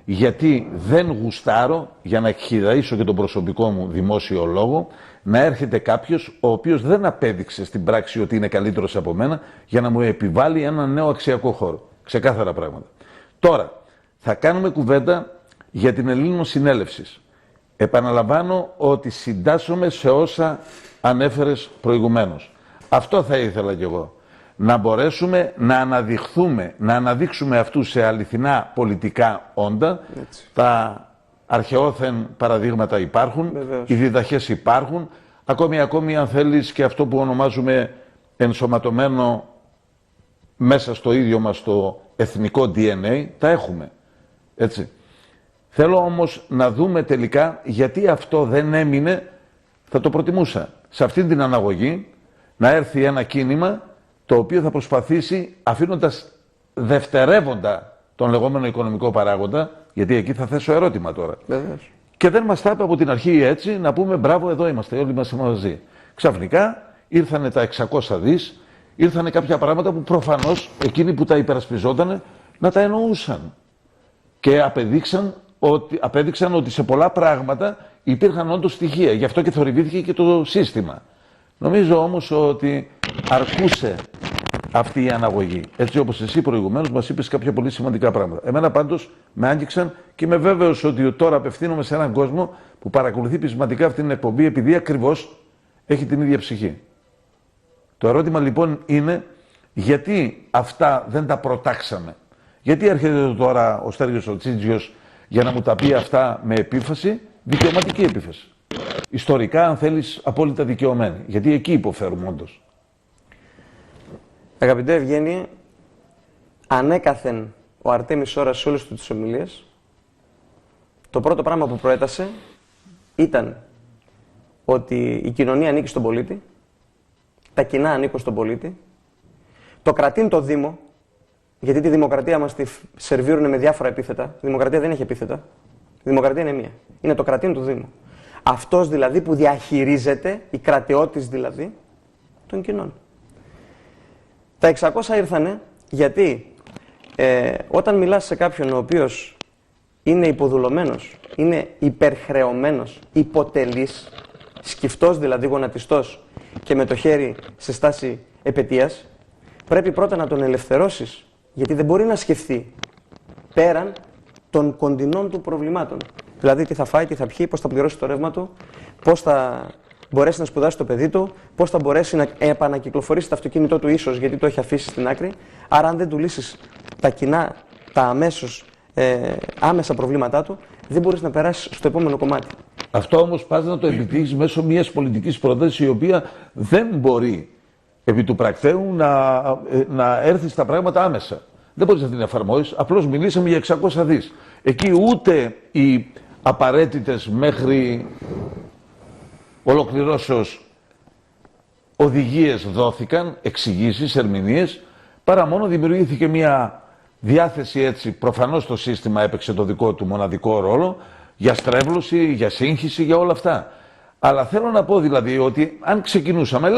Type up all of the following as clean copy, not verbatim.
γιατί δεν γουστάρω, για να εκχυραίσω και τον προσωπικό μου δημόσιο λόγο, να έρχεται κάποιος ο οποίος δεν απέδειξε στην πράξη ότι είναι καλύτερος από μένα για να μου επιβάλλει ένα νέο αξιακό χώρο. Ξεκάθαρα πράγματα. Τώρα, θα κάνουμε κουβέντα για την Ελληνοσυνέλευση. Επαναλαμβάνω ότι συντάσσομαι σε όσα ανέφερες προηγουμένως. Αυτό θα ήθελα κι εγώ. Να μπορέσουμε να αναδειχθούμε, να αναδείξουμε αυτούς σε αληθινά πολιτικά όντα. Έτσι. Τα αρχαιόθεν παραδείγματα υπάρχουν, Βεβαίως. οι διδαχές υπάρχουν, ακόμη αν θέλεις και αυτό που ονομάζουμε ενσωματωμένο μέσα στο ίδιο μας το εθνικό DNA, τα έχουμε. Έτσι. Θέλω όμως να δούμε τελικά γιατί αυτό δεν έμεινε, θα το προτιμούσα, σε αυτήν την αναγωγή να έρθει ένα κίνημα το οποίο θα προσπαθήσει, αφήνοντας δευτερεύοντα τον λεγόμενο οικονομικό παράγοντα, γιατί εκεί θα θέσω ερώτημα τώρα. Βεβαίως. Και δεν μας τα είπε από την αρχή έτσι, να πούμε μπράβο, εδώ είμαστε, όλοι είμαστε μαζί. Ξαφνικά ήρθανε τα 600 δις, ήρθανε κάποια πράγματα που προφανώς εκείνοι που τα υπερασπιζόταν να τα εννοούσαν. Και απέδειξαν ότι σε πολλά πράγματα υπήρχαν όντως στοιχεία. Γι' αυτό και θορυβήθηκε και το σύστημα. Νομίζω όμως ότι αρκούσε αυτή η αναγωγή. Έτσι όπως εσύ προηγουμένως μας είπες κάποια πολύ σημαντικά πράγματα. Εμένα πάντως με άγγιξαν και είμαι βέβαιος ότι τώρα απευθύνομαι σε έναν κόσμο που παρακολουθεί πεισματικά αυτή την εκπομπή επειδή ακριβώς έχει την ίδια ψυχή. Το ερώτημα λοιπόν είναι γιατί αυτά δεν τα προτάξαμε. Γιατί έρχεται τώρα ο Στέργιος ο Τσίτζιος για να μου τα πει αυτά με επίφαση, δικαιωματική επίφαση. Ιστορικά, αν θέλεις, απόλυτα δικαιωμένη. Γιατί εκεί υποφέρουμε όντως. Αγαπητέ Ευγένη, ανέκαθεν ο Αρτέμις Ώρας σε όλες τις ομιλίες, το πρώτο πράγμα που προέτασε ήταν ότι η κοινωνία ανήκει στον πολίτη, τα κοινά ανήκουν στον πολίτη, το κρατήν το Δήμο, γιατί τη δημοκρατία μας τη σερβίρουν με διάφορα επίθετα. Η δημοκρατία δεν έχει επίθετα. Η δημοκρατία είναι μία. Είναι το κρατήν του Δήμου. Αυτός δηλαδή που διαχειρίζεται, η κρατεώτης δηλαδή, των κοινών. Τα 600 ήρθανε γιατί όταν μιλάς σε κάποιον ο οποίος είναι υποδουλωμένος, είναι υπερχρεωμένος, υποτελής, σκυφτός δηλαδή, γονατιστός και με το χέρι σε στάση επαιτίας, πρέπει πρώτα να τον ελευθερώσεις, γιατί δεν μπορεί να σκεφτεί πέραν των κοντινών του προβλημάτων. Δηλαδή τι θα φάει, τι θα πιει, πώς θα πληρώσει το ρεύμα του, πώς θα μπορέσει να σπουδάσει το παιδί του, πώς θα μπορέσει να επανακυκλοφορήσει το αυτοκίνητό του ίσως γιατί το έχει αφήσει στην άκρη. Άρα αν δεν του λύσεις τα κοινά, τα αμέσως, άμεσα προβλήματά του, δεν μπορείς να περάσεις στο επόμενο κομμάτι. Αυτό όμως πας να το επιτύχεις μέσω μιας πολιτικής πρότασης η οποία δεν μπορεί επί του πρακτέου να έρθει στα πράγματα άμεσα. Δεν μπορείς να την εφαρμόσεις, απλώς μιλήσαμε για 600 δις. Εκεί ούτε οι απαραίτητες μέχρι ολοκληρώσεως οδηγίες δόθηκαν, εξηγήσεις, ερμηνείες, παρά μόνο δημιουργήθηκε μια διάθεση έτσι, προφανώς το σύστημα έπαιξε το δικό του μοναδικό ρόλο, για στρέβλωση, για σύγχυση, για όλα αυτά. Αλλά θέλω να πω δηλαδή ότι αν ξεκινούσαμε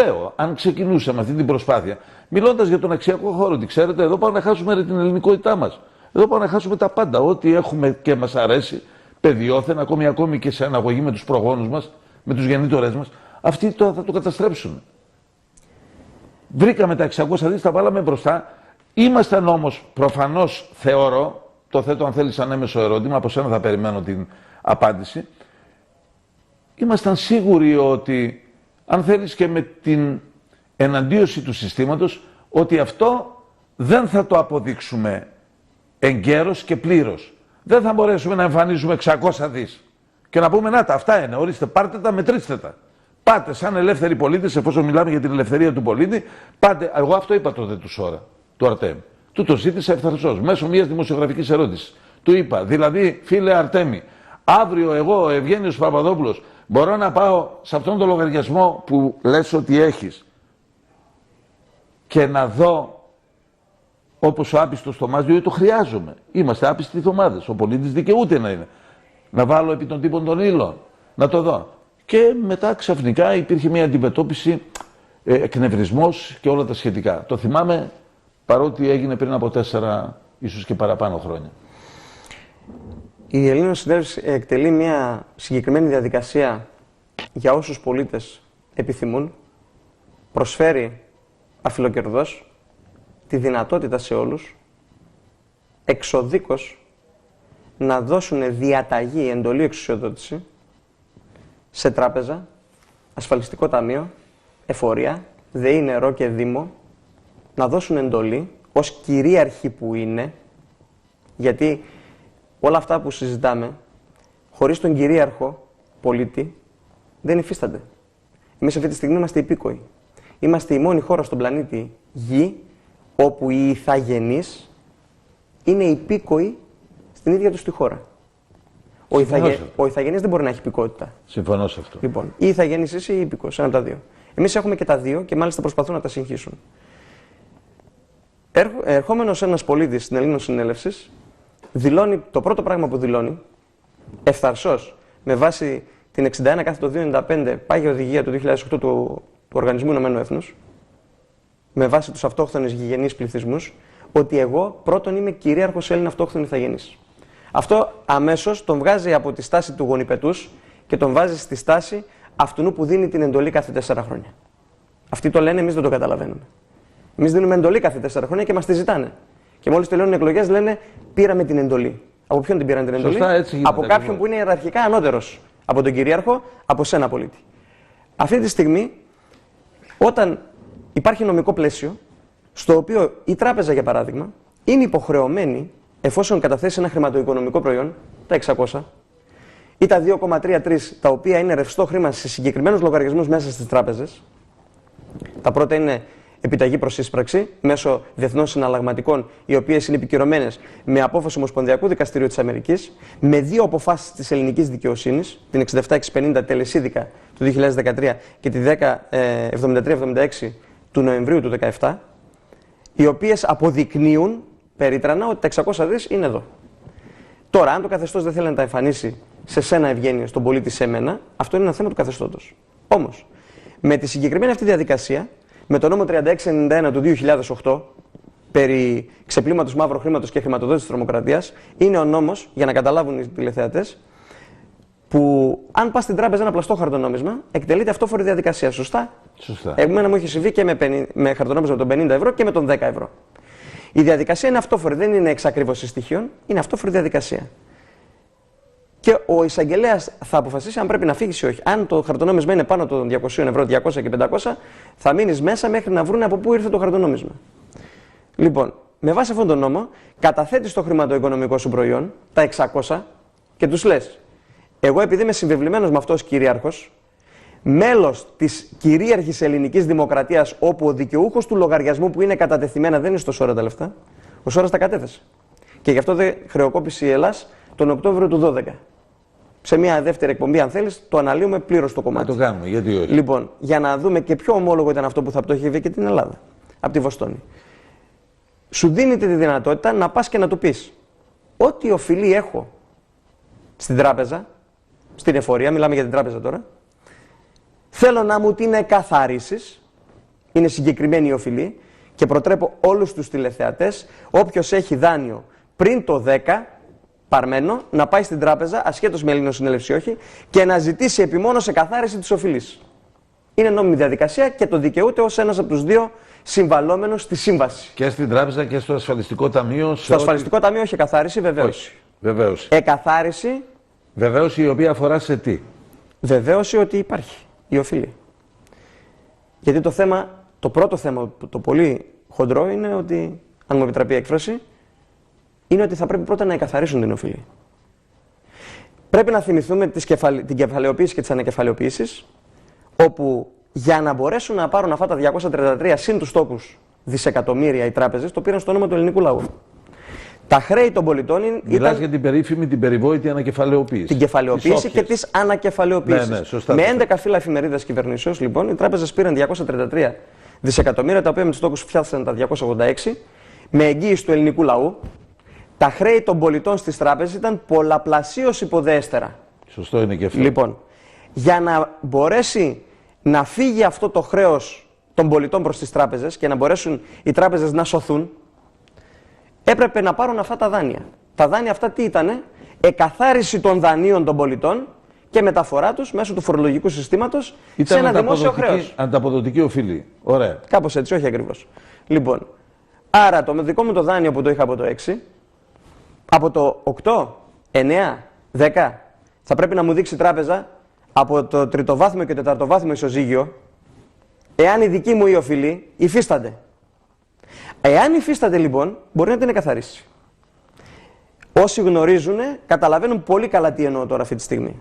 αυτή την προσπάθεια, μιλώντας για τον αξιακό χώρο, ότι ξέρετε, εδώ πάμε να χάσουμε την ελληνικότητά μας. Εδώ πάμε να χάσουμε τα πάντα, ό,τι έχουμε και μας αρέσει, παιδιόθεν, ακόμη και σε αναγωγή με τους προγόνους μας, με τους γεννήτωρές μας, αυτοί θα το καταστρέψουν. Βρήκαμε τα 600 δις, τα βάλαμε μπροστά. Ήμασταν όμως, προφανώς θεωρώ, το θέτω αν θέλεις σαν έμεσο ερώτημα, από σένα θα περιμένω την απάντηση, ήμασταν σίγουροι ότι, αν θέλεις και με την εναντίωση του συστήματος, ότι αυτό δεν θα το αποδείξουμε εγκαίρως και πλήρως. Δεν θα μπορέσουμε να εμφανίζουμε 600 δις και να πούμε να τα, αυτά είναι, ορίστε, πάρτε τα, μετρήστε τα. Πάτε σαν ελεύθεροι πολίτες, εφόσον μιλάμε για την ελευθερία του πολίτη, πάτε, εγώ αυτό είπα τότε του Σόρα, του Αρτέμ. Του το ζήτησα ευθαρσώς, μέσω μιας δημοσιογραφικής ερώτησης. Του είπα, δηλαδή, φίλε Αρτέμι, αύριο εγώ, Ευγένιος Παπαδόπουλος, μπορώ να πάω σε αυτόν τον λογαριασμό που λες ότι έχεις και να δω όπως ο άπιστος Θωμάς, διότι το χρειάζομαι. Είμαστε άπιστοι Θωμάδες, ο πολίτης δικαιούται να είναι. Να βάλω επί των τύπων των ύλων, να το δω. Και μετά ξαφνικά υπήρχε μια αντιμετώπιση, εκνευρισμός και όλα τα σχετικά. Το θυμάμαι παρότι έγινε πριν από 4 ίσως και παραπάνω χρόνια. Η Ελλήνων Συνέλευση εκτελεί μια συγκεκριμένη διαδικασία για όσους πολίτες επιθυμούν, προσφέρει αφιλοκερδώς τη δυνατότητα σε όλους εξοδίκως να δώσουν διαταγή, εντολή, εξουσιοδότηση σε τράπεζα, ασφαλιστικό ταμείο, εφορία, ΔΕΗ, νερό και δήμο, να δώσουν εντολή ως κυρίαρχοι που είναι, γιατί όλα αυτά που συζητάμε, χωρίς τον κυρίαρχο πολίτη, δεν υφίστανται. Εμείς αυτή τη στιγμή είμαστε υπήκοοι. Είμαστε η μόνη χώρα στον πλανήτη Γη, όπου οι ηθαγενείς είναι υπήκοοι στην ίδια τους τη χώρα. Ο ηθαγενής δεν μπορεί να έχει υπηκότητα. Συμφωνώ σε αυτό. Λοιπόν, ή ηθαγενής είσαι ή υπήκος, ένα από τα δύο. Εμείς έχουμε και τα δύο και μάλιστα προσπαθούν να τα συγχύσουν. Ερχόμενος ένας πολίτης στην Ελλήνων Συνέλευσης, δηλώνει, το πρώτο πράγμα που δηλώνει, ευθαρσώς, με βάση την 61/295 πάγια οδηγία του 2008 του Οργανισμού Ηνωμένου Έθνους, με βάση τους αυτόχθονες γηγενείς πληθυσμούς, ότι εγώ πρώτον είμαι κυρίαρχος Έλληνα αυτόχθονη ηθαγενής. Αυτό αμέσως τον βγάζει από τη στάση του γονιπετούς και τον βάζει στη στάση αυτού που δίνει την εντολή κάθε 4 χρόνια. Αυτοί το λένε, εμείς δεν το καταλαβαίνουμε. Εμείς δίνουμε εντολή κάθε 4 χρόνια και μας τη ζητάνε. Και μόλις τελειώνουν οι εκλογές λένε πήραμε την εντολή. Από ποιον την πήραν την εντολή? Σωστά, έτσι γίνεται, από κάποιον που είναι ιεραρχικά ανώτερος από τον κυρίαρχο, από σένα πολίτη. Αυτή τη στιγμή, όταν υπάρχει νομικό πλαίσιο, στο οποίο η τράπεζα, για παράδειγμα, είναι υποχρεωμένη, εφόσον καταθέσει ένα χρηματοοικονομικό προϊόν, τα 600, ή τα 2,33, τα οποία είναι ρευστό χρήμα σε συγκεκριμένους λογαριασμούς μέσα στις τράπεζες. Τα πρώτα είναι επιταγή προς σύσπραξη μέσω διεθνών συναλλαγματικών, οι οποίες είναι επικυρωμένες με απόφαση Ομοσπονδιακού Δικαστηρίου της Αμερικής, με 2 αποφάσεις της ελληνικής δικαιοσύνης, την 67-650 τελεσίδικα του 2013 και τη 10-73-76 του Νοεμβρίου του 2017, οι οποίες αποδεικνύουν περίτρανα ότι τα 600 δις είναι εδώ. Τώρα, αν το καθεστώς δεν θέλει να τα εμφανίσει σε σένα, Ευγένεια, στον πολίτη, σε μένα, αυτό είναι ένα θέμα του καθεστώτος. Όμως, με τη συγκεκριμένη αυτή διαδικασία, με το νόμο 3691 του 2008, περί ξεπλήματος μαύρου χρήματος και χρηματοδότησης της τρομοκρατίας, είναι ο νόμος, για να καταλάβουν οι τηλεθεατές, που αν πας στην τράπεζα ένα πλαστό χαρτονόμισμα, εκτελείται αυτόφορη διαδικασία. Σωστά. Σωστά. Εμένα μου έχει συμβεί και με χαρτονόμισμα των 50 ευρώ και με των 10 ευρώ. Η διαδικασία είναι αυτόφορη, δεν είναι εξακρίβωση στοιχείων, είναι αυτόφορη διαδικασία. Και ο εισαγγελέας θα αποφασίσει αν πρέπει να φύγεις ή όχι. Αν το χαρτονόμισμα είναι πάνω των 200 ευρώ, 200 και 500, θα μείνεις μέσα μέχρι να βρουν από πού ήρθε το χαρτονόμισμα. Λοιπόν, με βάση αυτόν τον νόμο, καταθέτεις το χρηματοοικονομικό σου προϊόν, τα 600, και τους λες: εγώ, επειδή είμαι συμβεβλημένος με αυτό ως κυρίαρχος, μέλος της κυρίαρχης ελληνικής δημοκρατίας, όπου ο δικαιούχος του λογαριασμού που είναι κατατεθειμένα δεν είναι στο Σόρα τα λεφτά, ο Σόρας τα κατέθεσε. Και γι' αυτό δεν χρεοκόπησε η Ελλάς τον Οκτώβριο του 2012. Σε μια δεύτερη εκπομπή, αν θέλεις, το αναλύουμε πλήρως το κομμάτι. Να το κάνουμε, γιατί όχι. Λοιπόν, για να δούμε και ποιο ομόλογο ήταν αυτό που θα πτώχευε και την Ελλάδα, από τη Βοστόνη. Σου δίνεται τη δυνατότητα να πας και να του πεις: ό,τι οφειλή έχω στην τράπεζα, στην εφορία, μιλάμε για την τράπεζα τώρα, θέλω να μου την εκαθαρίσεις, είναι συγκεκριμένη η οφειλή, και προτρέπω όλους τους τηλεθεατές, όποιος έχει δάνειο πριν το 10, παρμένο, να πάει στην τράπεζα, ασχέτως με Ελλήνων Συνέλευση όχι, και να ζητήσει επιμόνως εκαθάριση της οφειλής. Είναι νόμιμη διαδικασία και το δικαιούται ως ένας από τους δύο συμβαλόμενους στη σύμβαση. Και στην τράπεζα και στο ασφαλιστικό ταμείο. Στο ασφαλιστικό ταμείο έχει εκαθάριση, βεβαίωση. Βεβαίωση. Εκαθάριση. Βεβαίωση η οποία αφορά σε τι? Βεβαίωση ότι υπάρχει η οφειλή. Γιατί το θέμα, το πρώτο θέμα, το πολύ χοντρό, είναι ότι, αν μου επιτραπεί η έκφραση, είναι ότι θα πρέπει πρώτα να εκαθαρίσουν την οφειλή. Πρέπει να θυμηθούμε την κεφαλαιοποίηση και τις ανακεφαλαιοποίησεις, όπου για να μπορέσουν να πάρουν αυτά τα 233 συν τους τόκους δισεκατομμύρια οι τράπεζες, το πήραν στο όνομα του ελληνικού λαού. Τα χρέη των πολιτών Μιλάς για την περίφημη, την περιβόητη ανακεφαλαιοποίηση. Την κεφαλαιοποίηση και τις ανακεφαλαιοποίησεις. Ναι, σωστά, με 11 φύλλα εφημερίδας κυβερνήσεως, λοιπόν, οι τράπεζες πήραν 233 δισεκατομμύρια, τα οποία με τους τόκους φτιάχτηκαν τα 286, με εγγύηση του ελληνικού λαού. Τα χρέη των πολιτών στις τράπεζες ήταν πολλαπλασίως υποδέστερα. Σωστό είναι και αυτό. Λοιπόν, για να μπορέσει να φύγει αυτό το χρέος των πολιτών προς τις τράπεζες και να μπορέσουν οι τράπεζες να σωθούν, έπρεπε να πάρουν αυτά τα δάνεια. Τα δάνεια αυτά τι ήτανε? εκαθάριση των δανείων των πολιτών και μεταφορά τους μέσω του φορολογικού συστήματος σε ένα δημόσιο χρέος. Ανταποδοτική οφειλή. Ωραία. Κάπως έτσι, όχι ακριβώς. Λοιπόν, άρα το δικό μου το δάνειο που το είχα από το 6, από το 8, 9, 10, θα πρέπει να μου δείξει η τράπεζα από το τριτοβάθμιο και τεταρτοβάθμιο ισοζύγιο, εάν η δική μου η οφειλή υφίστανται. Εάν υφίστανται λοιπόν, μπορεί να την εκαθαρίσει. Όσοι γνωρίζουν, καταλαβαίνουν πολύ καλά τι εννοώ τώρα αυτή τη στιγμή.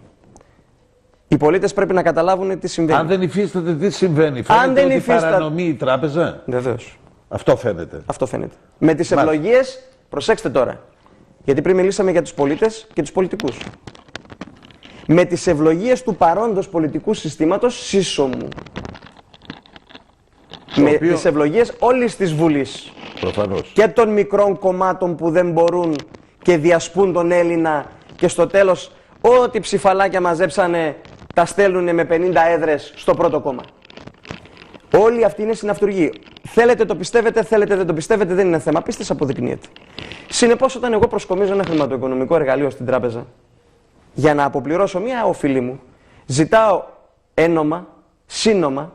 Οι πολίτες πρέπει να καταλάβουν τι συμβαίνει. Αν δεν υφίσταται, τι συμβαίνει? Φαίνεται ότι παρανομεί η τράπεζα. Βεβαίως. Αυτό φαίνεται. Αυτό φαίνεται. Με τις ευλογίες, προσέξτε τώρα. Γιατί πριν μιλήσαμε για τους πολίτες και τους πολιτικούς. Με τις ευλογίες του παρόντος πολιτικού συστήματος σύσσωμου. Με τις ευλογίες όλης της Βουλής. Προφανώς. Και των μικρών κομμάτων που δεν μπορούν και διασπούν τον Έλληνα και στο τέλος ό,τι ψηφαλάκια μαζέψανε τα στέλνουν με 50 έδρες στο πρώτο κόμμα. Όλοι αυτοί είναι συναυτουργοί. Θέλετε το πιστεύετε, θέλετε δεν το πιστεύετε, δεν είναι θέμα. Πίστης αποδεικνύεται. Συνεπώς, όταν εγώ προσκομίζω ένα χρηματοοικονομικό εργαλείο στην τράπεζα για να αποπληρώσω μια οφειλή μου, ζητάω ένομα, σύνομα,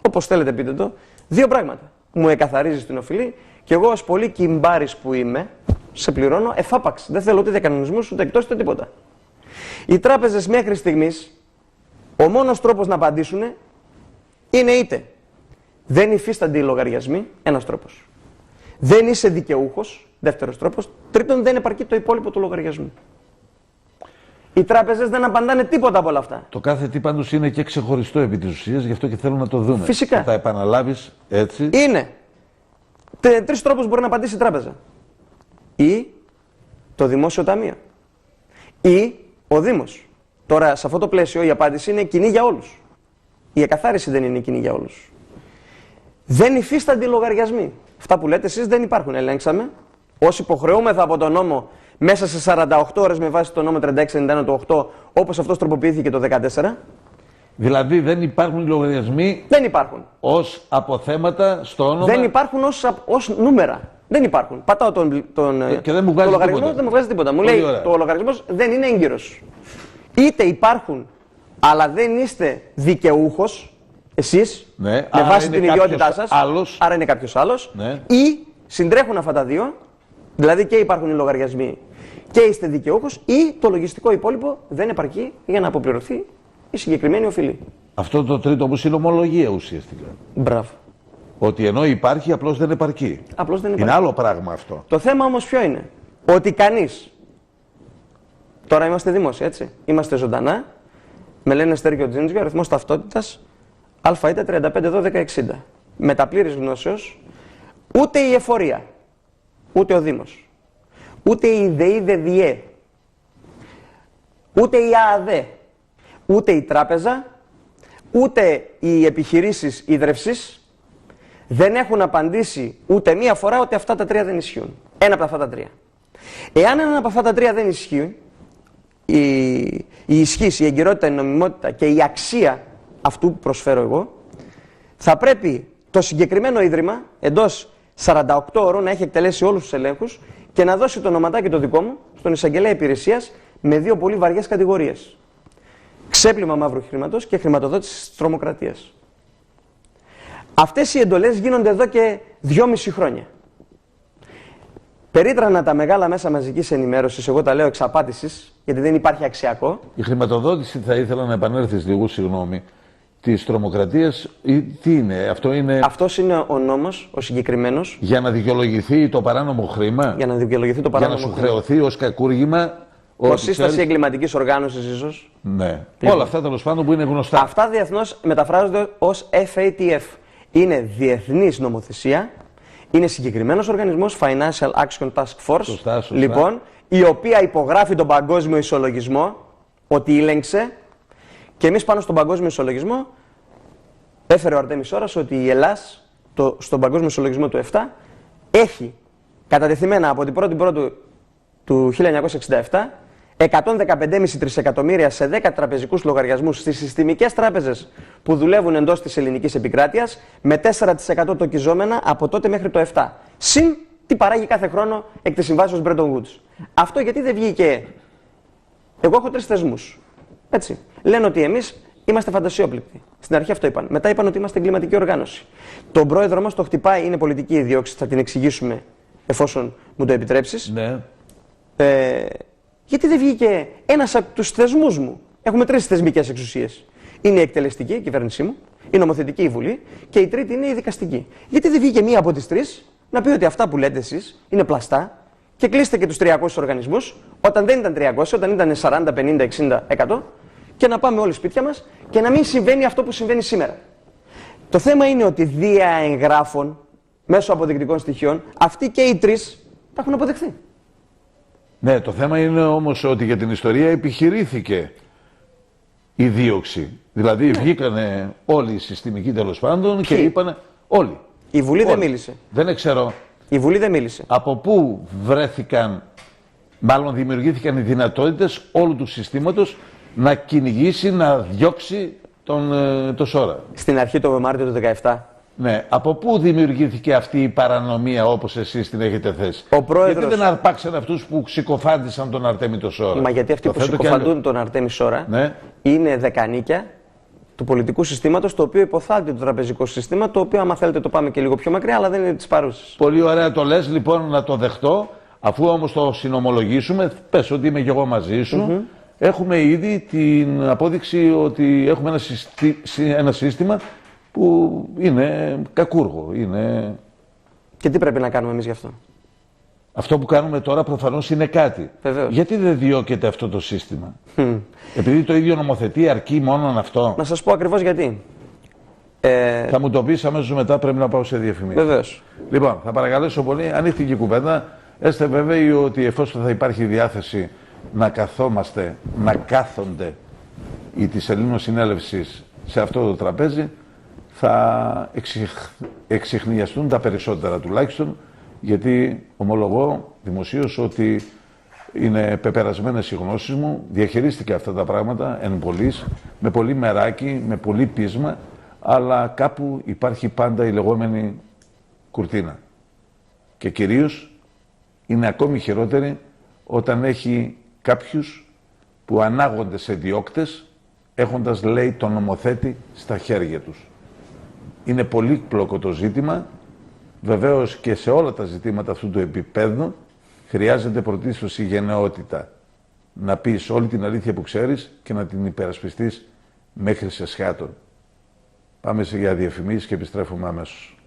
όπως θέλετε πείτε το, δύο πράγματα. Μου εκαθαρίζεις την οφειλή και εγώ ως πολύ κυμπάρης που είμαι, σε πληρώνω εφάπαξ. Δεν θέλω ούτε διακανονισμούς, ούτε εκτός, ούτε τίποτα. Οι τράπεζες μέχρι στιγμής, ο μόνος τρόπος να απαντήσουν είναι είτε δεν υφίστανται οι λογαριασμοί, ένας τρόπος. Δεν είσαι δικαιούχος, δεύτερος τρόπος. Τρίτον, δεν επαρκεί το υπόλοιπο του λογαριασμού. Οι τράπεζες δεν απαντάνε τίποτα από όλα αυτά. Το κάθε τι πάντως είναι και ξεχωριστό επί της ουσίας, γι' αυτό και θέλω να το δούμε. Φυσικά. Θα τα επαναλάβεις έτσι. Είναι. Τρεις τρόπους μπορεί να απαντήσει η τράπεζα. Ή το δημόσιο ταμείο. Ή ο Δήμος. Τώρα, σε αυτό το πλαίσιο η απάντηση είναι κοινή για όλους. Η εκαθάριση δεν είναι κοινή για όλους. Δεν υφίστανται οι λογαριασμοί. Αυτά που λέτε εσείς δεν υπάρχουν. Ελέγξαμε. Όσοι υποχρεούμεθα από τον νόμο μέσα σε 48 ώρες με βάση τον νόμο 3691 του 8, όπως αυτός τροποποιήθηκε το 2014. Δηλαδή δεν υπάρχουν λογαριασμοί. Δεν υπάρχουν. Ως αποθέματα στο όνομα. Δεν υπάρχουν ως νούμερα. Δεν υπάρχουν. Πατάω και δεν μου βγάζει λογαριασμό, τίποτα. δεν μου βγάζει τίποτα. Μου Πολύ λέει ωραία. το λογαριασμός δεν είναι έγκυρος. Είτε υπάρχουν, αλλά δεν είστε δικαιούχος, εσείς, Ναι, με άρα βάση είναι την ιδιότητά κάποιος σας, άλλος. άρα είναι κάποιος άλλος, Ναι. ή συντρέχουν αυτά τα δύο, δηλαδή και υπάρχουν οι λογαριασμοί και είστε δικαιούχος, ή το λογιστικό υπόλοιπο δεν επαρκεί για να αποπληρωθεί η συγκεκριμένη οφειλή. Αυτό το τρίτο όμως είναι ομολογία ουσιαστικά. Μπράβο. Ότι ενώ υπάρχει, απλώς δεν επαρκεί. Απλώς δεν Είναι υπάρχει. άλλο πράγμα αυτό. Το θέμα όμως ποιο είναι? Ότι κανείς, τώρα είμαστε δημόσια, έτσι, είμαστε ζωντανά, με λένε Στέργιο Τζίντζιο, αριθμός ταυτότητας ΑΕ 351260. Με τα πλήρης γνώσεως, ούτε η εφορία, ούτε ο Δήμος, ούτε η ΔΕΗ, ούτε η ΑΑΔ, ούτε η τράπεζα, ούτε οι επιχειρήσεις ίδρευσης δεν έχουν απαντήσει ούτε μία φορά ότι αυτά τα τρία δεν ισχύουν. Ένα από αυτά τα τρία. Εάν ένα από αυτά τα τρία δεν ισχύει, η ισχύς, η εγκυρότητα, η νομιμότητα και η αξία αυτού που προσφέρω εγώ, θα πρέπει το συγκεκριμένο ίδρυμα εντός 48 ώρων να έχει εκτελέσει όλους τους ελέγχους και να δώσει το ονοματάκι το δικό μου στον εισαγγελέα υπηρεσίας με δύο πολύ βαριές κατηγορίες. Ξέπλυμα μαύρου χρήματος και χρηματοδότηση της τρομοκρατίας. Αυτές οι εντολές γίνονται εδώ και 2,5 χρόνια. Περίτρανα τα μεγάλα μέσα μαζικής ενημέρωσης, εγώ τα λέω εξαπάτησης, γιατί δεν υπάρχει αξιακό. Η χρηματοδότηση, θα ήθελα να επανέλθεις λίγο, συγγνώμη, της τρομοκρατίας, τι είναι? Αυτός είναι ο νόμος, ο συγκεκριμένος. Για να δικαιολογηθεί το παράνομο χρήμα. Για να δικαιολογηθεί το παράνομο Για να σου χρήμα. χρεωθεί ως κακούργημα. Ως σύσταση εγκληματικής οργάνωσης, ίσως. Ναι. Λοιπόν. Όλα αυτά τέλος πάντων που είναι γνωστά. Αυτά διεθνώς μεταφράζονται ως FATF. Είναι διεθνής νομοθεσία. Είναι συγκεκριμένος οργανισμός, Financial Action Task Force, Σωστά. λοιπόν, η οποία υπογράφει τον παγκόσμιο ισολογισμό, ότι ήλεγξε, και εμείς πάνω στον παγκόσμιο ισολογισμό έφερε ο Αρτέμις Ώρας ότι η Ελλάς, στον παγκόσμιο ισολογισμό του 7, έχει κατατεθειμένα από την 1η Πρώτου του 1967 115,5 τρισεκατομμύρια σε 10 τραπεζικούς λογαριασμούς στις συστημικές τράπεζες που δουλεύουν εντός της ελληνικής επικράτειας, με 4% τοκιζόμενα από τότε μέχρι το 7. Συν τι παράγει κάθε χρόνο εκ της συμβάσεως Bretton Woods. Αυτό γιατί δεν βγήκε Εγώ έχω 3 θεσμούς. Έτσι. Λένε ότι εμείς είμαστε φαντασιόπληκτοι. Στην αρχή αυτό είπαν. Μετά είπαν ότι είμαστε εγκληματική οργάνωση. Τον πρόεδρο μας το χτυπάει, είναι πολιτική η δίωξη. Θα την εξηγήσουμε εφόσον μου το επιτρέψεις. Ναι. Γιατί δεν βγήκε ένας από τους θεσμούς μου? Έχουμε 3 θεσμικές εξουσίες. Είναι η εκτελεστική, η κυβέρνησή μου, η νομοθετική, η Βουλή, και η τρίτη είναι η δικαστική. Γιατί δεν βγήκε μία από τις 3 να πει ότι αυτά που λέτε εσείς είναι πλαστά και κλείστε και τους 300 οργανισμούς, όταν δεν ήταν 300, όταν ήταν 40, 50, 60, 100, και να πάμε όλοι σπίτια μας και να μην συμβαίνει αυτό που συμβαίνει σήμερα. Το θέμα είναι ότι δια εγγράφων, μέσω αποδεικτικών στοιχείων, αυτοί και οι 3 τα έχουν αποδεχθεί. Ναι, το θέμα είναι όμως ότι για την ιστορία επιχειρήθηκε η δίωξη. Δηλαδή βγήκανε όλοι οι συστημικοί τέλος πάντων και είπανε όλοι. Η Βουλή δεν μίλησε. Δεν ξέρω. Η Βουλή δεν μίλησε. Από πού βρέθηκαν, μάλλον δημιουργήθηκαν οι δυνατότητες όλου του συστήματος να κυνηγήσει, να διώξει τον Σόρα. Στην αρχή το Μάρτιο του 2017. Ναι, από πού δημιουργήθηκε αυτή η παρανομία όπως εσείς την έχετε θέσει? Ο πρόεδρος... Γιατί δεν αρπάξαν αυτούς που συκοφάντησαν τον Αρτέμι το Σόρα? Μα γιατί αυτοί που συκοφαντούν τον Αρτέμι Σόρα, ναι, είναι δεκανίκια του πολιτικού συστήματος, το οποίο υποθάλπτει το τραπεζικό σύστημα, το οποίο άμα θέλετε το πάμε και λίγο πιο μακριά, αλλά δεν είναι της παρούσης. Πολύ ωραία το λες, λοιπόν, να το δεχτώ. Αφού όμως το συνομολογήσουμε, πες ότι είμαι και εγώ μαζί σου, έχουμε ήδη την απόδειξη ότι έχουμε ένα σύστημα που είναι κακούργο. Είναι... Και τι πρέπει να κάνουμε εμείς γι' αυτό? Αυτό που κάνουμε τώρα προφανώς είναι κάτι. Βεβαίως. Γιατί δεν διώκεται αυτό το σύστημα? Επειδή το ίδιο νομοθετεί, αρκεί μόνον αυτό? Να σας πω ακριβώς γιατί. Θα μου το πεις αμέσως μετά, πρέπει να πάω σε διαφημίσεις. Βεβαίως. Λοιπόν, θα παρακαλέσω πολύ, ανοίχτηκε η κουβέντα. Έστε βέβαιοι ότι εφόσον θα υπάρχει διάθεση να καθόμαστε, να κάθονται οι της Ελλήνων Συνέλευσης σε αυτό το τραπέζι, θα εξιχνιαστούν τα περισσότερα τουλάχιστον, γιατί ομολογώ δημοσίως ότι είναι πεπερασμένες οι γνώσεις μου, διαχειρίστηκα αυτά τα πράγματα εν πολλοίς, με πολύ μεράκι, με πολύ πείσμα, αλλά κάπου υπάρχει πάντα η λεγόμενη κουρτίνα. Και κυρίως είναι ακόμη χειρότερη όταν έχει κάποιους που ανάγονται σε διώκτες, έχοντας, λέει, τον νομοθέτη στα χέρια τους. Είναι πολύ πλοκό το ζήτημα. Βεβαίως και σε όλα τα ζητήματα αυτού του επίπεδου χρειάζεται πρωτίστως η γενναιότητα. Να πεις όλη την αλήθεια που ξέρεις και να την υπερασπιστείς μέχρι σε σχάτων. Πάμε για διαφημίσεις και επιστρέφουμε αμέσως.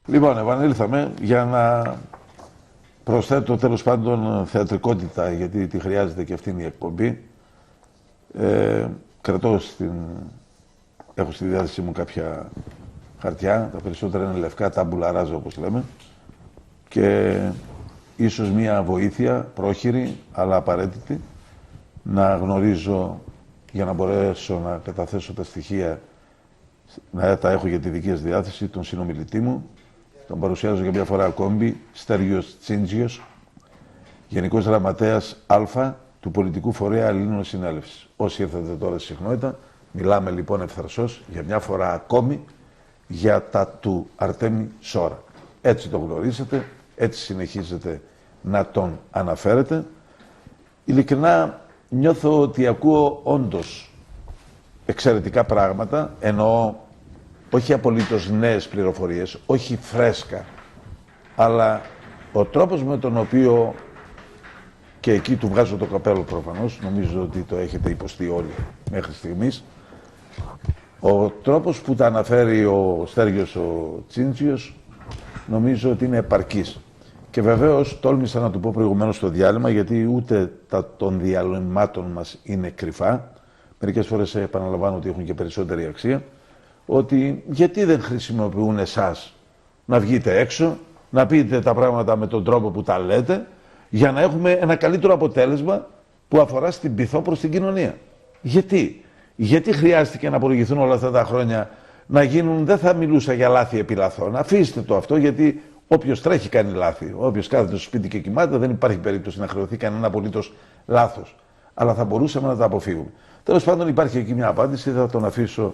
Λοιπόν, επανήλθαμε για να προσθέτω τέλος πάντων θεατρικότητα, γιατί τη χρειάζεται και αυτή η εκπομπή. Κρατώ έχω στη διάθεσή μου κάποια χαρτιά, τα περισσότερα είναι λευκά, τα μπουλαράζω όπως λέμε, και ίσως μία βοήθεια πρόχειρη αλλά απαραίτητη να γνωρίζω, για να μπορέσω να καταθέσω τα στοιχεία, να τα έχω για τη δική σας διάθεση, τον συνομιλητή μου. Τον παρουσιάζω για μια φορά ακόμη, Στέργιος Τσίντζιος, Γενικός Γραμματέας Α του Πολιτικού Φορέα Ελλήνων Συνέλευσης. Όσοι ήρθατε τώρα στη συχνότητα, μιλάμε λοιπόν ευθαρσώς για μια φορά ακόμη για τα του Αρτέμι Σόρα. Έτσι το γνωρίζετε, έτσι συνεχίζετε να τον αναφέρετε. Ειλικρινά νιώθω ότι ακούω όντως εξαιρετικά πράγματα, εννοώ όχι απολύτως νέες πληροφορίες, όχι φρέσκα, αλλά ο τρόπος με τον οποίο, και εκεί του βγάζω το καπέλο προφανώς, νομίζω ότι το έχετε υποστεί όλοι μέχρι στιγμής, ο τρόπος που τα αναφέρει ο Στέργιος ο Τσίντζιος νομίζω ότι είναι επαρκής. Και βεβαίως τόλμησα να του πω προηγουμένως στο διάλειμμα, γιατί ούτε τα των διαλυμάτων μας είναι κρυφά, μερικές φορές επαναλαμβάνω ότι έχουν και περισσότερη αξία, ότι γιατί δεν χρησιμοποιούν εσάς να βγείτε έξω, να πείτε τα πράγματα με τον τρόπο που τα λέτε, για να έχουμε ένα καλύτερο αποτέλεσμα που αφορά στην πειθό προς την κοινωνία. Γιατί χρειάστηκε να απολογηθούν όλα αυτά τα χρόνια να γίνουν, δεν θα μιλούσα για λάθη επί λαθών, αφήστε το αυτό, γιατί όποιος τρέχει κάνει λάθη, όποιος κάθεται στο σπίτι και κοιμάται, δεν υπάρχει περίπτωση να χρεωθεί κανένα απολύτως λάθος. Αλλά θα μπορούσαμε να τα αποφύγουμε. Τέλος πάντων υπάρχει εκεί μια απάντηση, θα τον αφήσω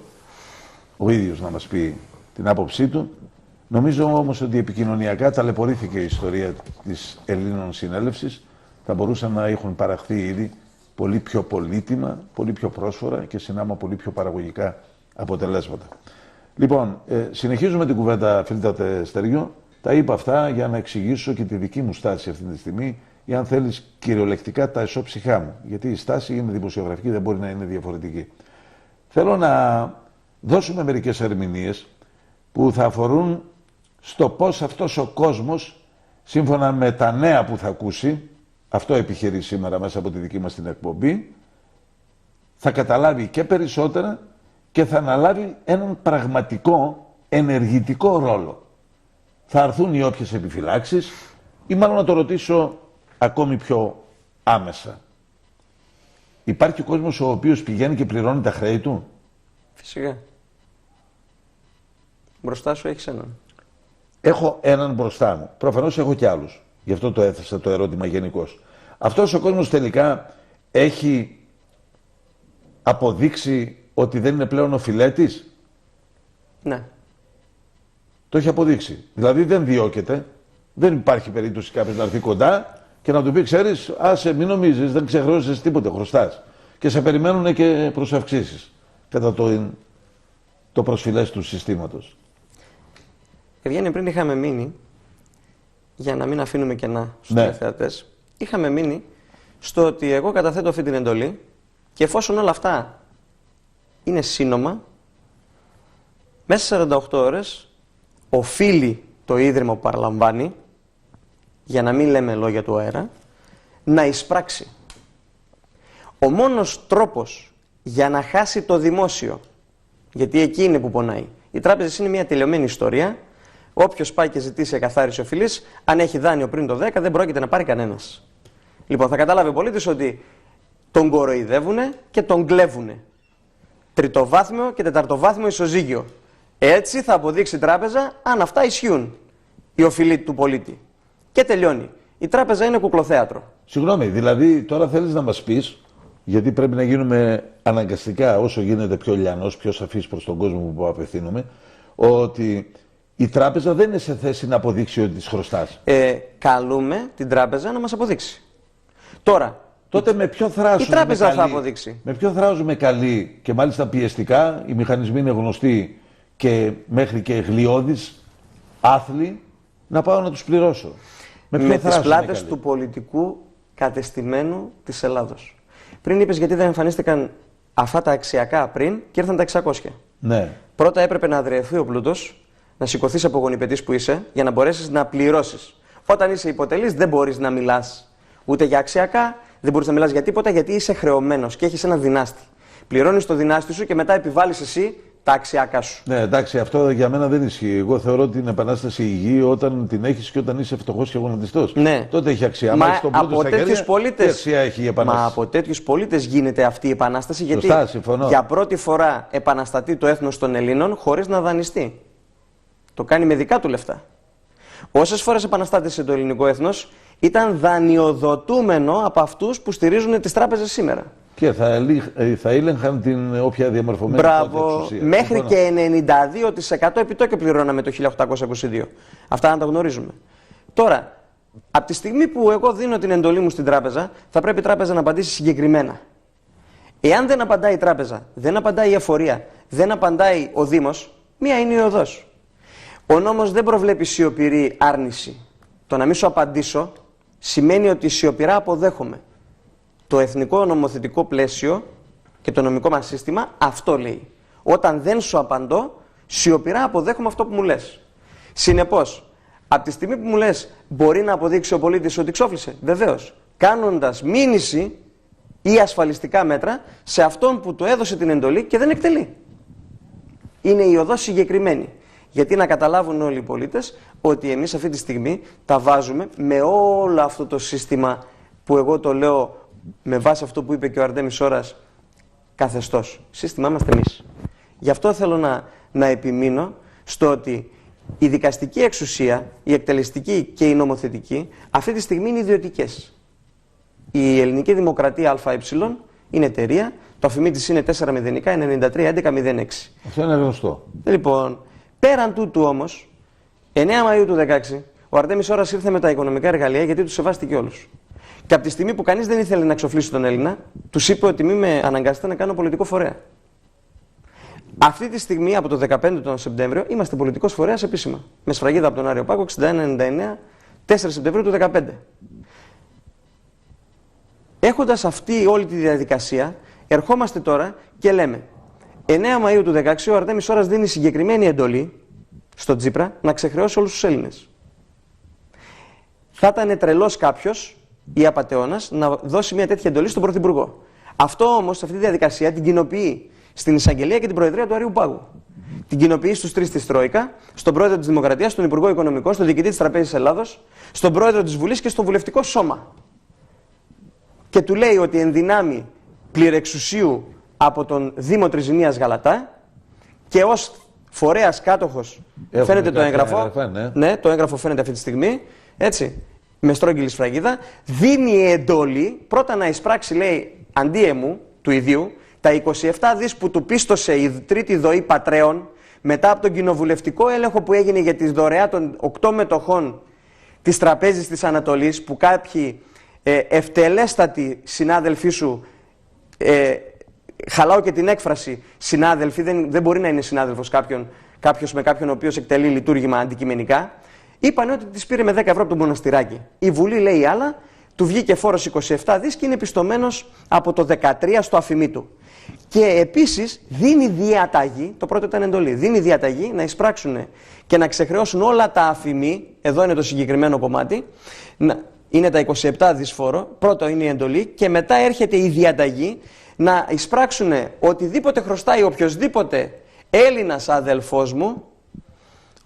ο ίδιος να μας πει την άποψή του. Νομίζω όμως ότι επικοινωνιακά ταλαιπωρήθηκε η ιστορία της Ελλήνων συνέλευσης. Θα μπορούσαν να έχουν παραχθεί ήδη πολύ πιο πολύτιμα, πολύ πιο πρόσφορα και συνάμα πολύ πιο παραγωγικά αποτελέσματα. Λοιπόν, συνεχίζουμε την κουβέντα, φίλτατε Στεριό. Τα είπα αυτά για να εξηγήσω και τη δική μου στάση αυτή τη στιγμή, ή αν θέλεις κυριολεκτικά τα εσώψυχά μου. Γιατί η στάση είναι δημοσιογραφική, δεν μπορεί να είναι διαφορετική. Θέλω να δώσουμε μερικές ερμηνείες που θα αφορούν στο πώς αυτός ο κόσμος, σύμφωνα με τα νέα που θα ακούσει, αυτό επιχειρεί σήμερα μέσα από τη δική μας την εκπομπή, θα καταλάβει και περισσότερα και θα αναλάβει έναν πραγματικό ενεργητικό ρόλο. Θα έρθουν οι όποιες επιφυλάξεις, ή μάλλον να το ρωτήσω ακόμη πιο άμεσα. Υπάρχει κόσμος ο οποίος πηγαίνει και πληρώνει τα χρέη του? Φυσικά. Μπροστά σου έχεις έναν. Έχω έναν μπροστά μου. Προφανώς έχω κι άλλους. Γι' αυτό το έθεσα το ερώτημα γενικώς. Αυτός ο κόσμος τελικά έχει αποδείξει ότι δεν είναι πλέον οφειλέτης? Ναι. Το έχει αποδείξει. Δηλαδή δεν διώκεται. Δεν υπάρχει περίπτωση κάποιος να έρθει κοντά και να του πει: ξέρεις, άσε, μην νομίζεις, δεν ξεχρεώσεις τίποτε, χρωστάς. Και σε περιμένουν και προσαυξήσεις κατά το προσφυλές του συστήματος. Ευγένεια, πριν είχαμε μείνει, για να μην αφήνουμε κενά στους τηλεθεατές, είχαμε μείνει στο ότι εγώ καταθέτω αυτή την εντολή και εφόσον όλα αυτά είναι σύνομα, μέσα σε 48 ώρες οφείλει το Ίδρυμα που παραλαμβάνει, για να μην λέμε λόγια του αέρα, να εισπράξει. Ο μόνος τρόπος για να χάσει το δημόσιο, γιατί εκεί είναι που πονάει. Οι τράπεζες είναι μια τελειωμένη ιστορία. Όποιος πάει και ζητήσει εκαθάριση οφειλής, αν έχει δάνειο πριν το 10, δεν πρόκειται να πάρει κανένας. Λοιπόν, θα καταλάβει ο πολίτης ότι τον κοροϊδεύουνε και τον κλέβουνε. Τριτοβάθμιο και τεταρτοβάθμιο ισοζύγιο. Έτσι θα αποδείξει η τράπεζα αν αυτά ισχύουν. Η οφειλή του πολίτη. Και τελειώνει. Η τράπεζα είναι κουκλοθέατρο. Συγγνώμη, δηλαδή τώρα θέλεις να μας πεις, γιατί πρέπει να γίνουμε αναγκαστικά όσο γίνεται πιο λιανός, πιο σαφής προς τον κόσμο που απευθύνομαι, ότι η τράπεζα δεν είναι σε θέση να αποδείξει ότι της χρωστάς. Καλούμε την τράπεζα να μας αποδείξει. Τώρα, τότε με ποιο θράσος η τράπεζα θα αποδείξει. Με ποιο θράσος με καλεί και μάλιστα πιεστικά, οι μηχανισμοί είναι γνωστοί και μέχρι και γλιώδεις, άθλοι, να πάω να τους πληρώσω. Με τις πλάτες του πολιτικού κατεστημένου της Ελλάδος. Πριν είπες γιατί δεν εμφανίστηκαν αυτά τα αξιακά πριν και ήρθαν τα 600. Ναι. Πρώτα έπρεπε να αδρεωθεί ο πλούτος, να σηκωθείς από γονιπετής που είσαι, για να μπορέσεις να πληρώσεις. Όταν είσαι υποτελής δεν μπορείς να μιλάς ούτε για αξιακά, δεν μπορείς να μιλάς για τίποτα, γιατί είσαι χρεωμένος και έχεις ένα δυνάστη. Πληρώνεις το δυνάστη σου και μετά επιβάλλεις εσύ τα αξιακά σου. Ναι, εντάξει, αυτό για μένα δεν ισχύει. Εγώ θεωρώ την επανάσταση υγιή όταν την έχεις και όταν είσαι φτωχός και γονατιστός. Ναι. Τότε έχει αξία. Μα από τέτοιους πολίτες. Μα από τέτοιους πολίτες γίνεται αυτή η επανάσταση. Γιατί συμφωνώ. Για πρώτη φορά επαναστατεί το έθνος των Ελλήνων χωρίς να δανειστεί. Το κάνει με δικά του λεφτά. Όσες φορές επαναστάτησε το ελληνικό έθνος, ήταν δανειοδοτούμενο από αυτούς που στηρίζουν τις τράπεζες σήμερα. Και θα ήλεγχαν την όποια διαμορφωμένη εξουσία. Μέχρι και 92% επιτόκιο πληρώναμε το 1822. Αυτά να τα γνωρίζουμε. Τώρα, από τη στιγμή που εγώ δίνω την εντολή μου στην τράπεζα, θα πρέπει η τράπεζα να απαντήσει συγκεκριμένα. Εάν δεν απαντάει η τράπεζα, δεν απαντάει η εφορία, δεν απαντάει ο Δήμος, μία είναι η οδός. Ο νόμος δεν προβλέπει σιωπηρή άρνηση. Το να μην σου απαντήσω σημαίνει ότι σιωπηρά αποδέχομαι. Το εθνικό νομοθετικό πλαίσιο και το νομικό μας σύστημα αυτό λέει. Όταν δεν σου απαντώ, σιωπηρά αποδέχομαι αυτό που μου λες. Συνεπώς, από τη στιγμή που μου λες μπορεί να αποδείξει ο πολίτης ότι ξόφλησε, βεβαίως, κάνοντας μήνυση ή ασφαλιστικά μέτρα σε αυτόν που του έδωσε την εντολή και δεν εκτελεί. Είναι η οδός συγκεκριμένη. Γιατί να καταλάβουν όλοι οι πολίτες ότι εμείς αυτή τη στιγμή τα βάζουμε με όλο αυτό το σύστημα που εγώ το λέω με βάση αυτό που είπε και ο Αρτέμις Ώρας, καθεστώς. Σύστημά είμαστε εμείς. Γι' αυτό θέλω να επιμείνω στο ότι η δικαστική εξουσία, η εκτελεστική και η νομοθετική αυτή τη στιγμή είναι ιδιωτικές. Η ελληνική δημοκρατία ΑΕ είναι εταιρεία, το αφημί της είναι 4 93 11 06. Αυτό είναι γνωστό. Λοιπόν, πέραν τούτου όμως, 9 Μαΐου του 2016, ο Αρτέμις Ώρας ήρθε με τα οικονομικά εργαλεία γιατί τους σεβάστηκε όλους. Και από τη στιγμή που κανείς δεν ήθελε να εξοφλήσει τον Έλληνα, τους είπε ότι μη με αναγκάσετε να κάνω πολιτικό φορέα. Αυτή τη στιγμή, από το 15 τον Σεπτέμβριο, είμαστε πολιτικός φορέας επίσημα. Με σφραγίδα από τον Άριο Πάγο, 61-99, 4 Σεπτεμβρίου του 2015. Έχοντας αυτή όλη τη διαδικασία, ερχόμαστε τώρα και λέμε 9 Μαΐου του 2016 ο Αρτέμις Ώρας δίνει συγκεκριμένη εντολή στον Τσίπρα να ξεχρεώσει όλους τους Έλληνες. Θα ήταν τρελός κάποιος ή απατεώνας να δώσει μια τέτοια εντολή στον Πρωθυπουργό. Αυτό όμως, αυτή τη διαδικασία την κοινοποιεί στην εισαγγελία και την Προεδρία του Αρείου Πάγου. Την κοινοποιεί στους τρεις της Τρόικα, στον Πρόεδρο της Δημοκρατίας, στον Υπουργό Οικονομικών, στον Διοικητή της Τραπέζης Ελλάδος, στον Πρόεδρο της Βουλής και στο Βουλευτικό Σώμα. Και του λέει ότι εν δυνάμει πληρεξουσίου από τον Δήμο Τριζηνίας Γαλατά και ως φορέας κάτοχος, φαίνεται το έγγραφο, ναι, το έγγραφο φαίνεται αυτή τη στιγμή, έτσι, με στρόγγυλη σφραγίδα, δίνει εντολή πρώτα να εισπράξει, λέει, αντί εμού, του ιδίου, τα 27 δις που του πίστωσε η τρίτη δοή πατρέων μετά από τον κοινοβουλευτικό έλεγχο που έγινε για τη δωρεά των 8 μετοχών της Τραπέζης της Ανατολής, που κάποιοι ευτελέστατοι συνάδελφοί σου, χαλάω και την έκφραση συνάδελφοι, δεν μπορεί να είναι συνάδελφος κάποιος με κάποιον ο οποίος εκτελεί λειτουργήμα αντικειμενικά, είπαν ότι τις πήρε με 10 ευρώ από τον Μοναστηράκι. Η Βουλή λέει άλλα, του βγήκε φόρος 27 δις και είναι πιστωμένος από το 13 στο αφημί του. Και επίσης δίνει διαταγή, το πρώτο ήταν εντολή, δίνει διαταγή να εισπράξουν και να ξεχρεώσουν όλα τα αφημί, εδώ είναι το συγκεκριμένο κομμάτι, είναι τα 27 δις φόρο, πρώτο είναι η εντολή και μετά έρχεται η διαταγή να εισπράξουν οτιδήποτε χρωστάει οποιοσδήποτε Έλληνας αδελφός μου,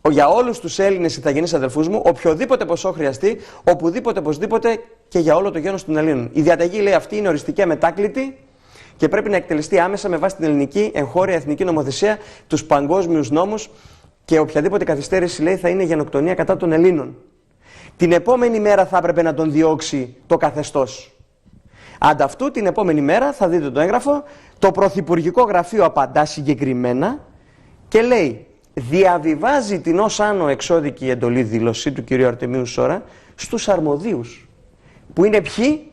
για όλους τους Έλληνες ηθαγενείς αδελφούς μου, οποιοδήποτε ποσό χρειαστεί, οπουδήποτε, οπωσδήποτε και για όλο το γένος των Ελλήνων. Η διαταγή λέει αυτή είναι οριστική αμετάκλητη και πρέπει να εκτελεστεί άμεσα με βάση την ελληνική εγχώρια εθνική νομοθεσία, τους παγκόσμιους νόμους και οποιαδήποτε καθυστέρηση λέει θα είναι γενοκτονία κατά των Ελλήνων. Την επόμενη μέρα θα έπρεπε να τον διώξει το καθεστώς. Ανταυτού την επόμενη μέρα θα δείτε το έγγραφο, το Πρωθυπουργικό Γραφείο απαντά συγκεκριμένα και λέει διαβιβάζει την ως άνω εξώδικη εντολή δήλωση του κ. Αρτεμίου Σώρα στους αρμοδίους, που είναι ποιοι?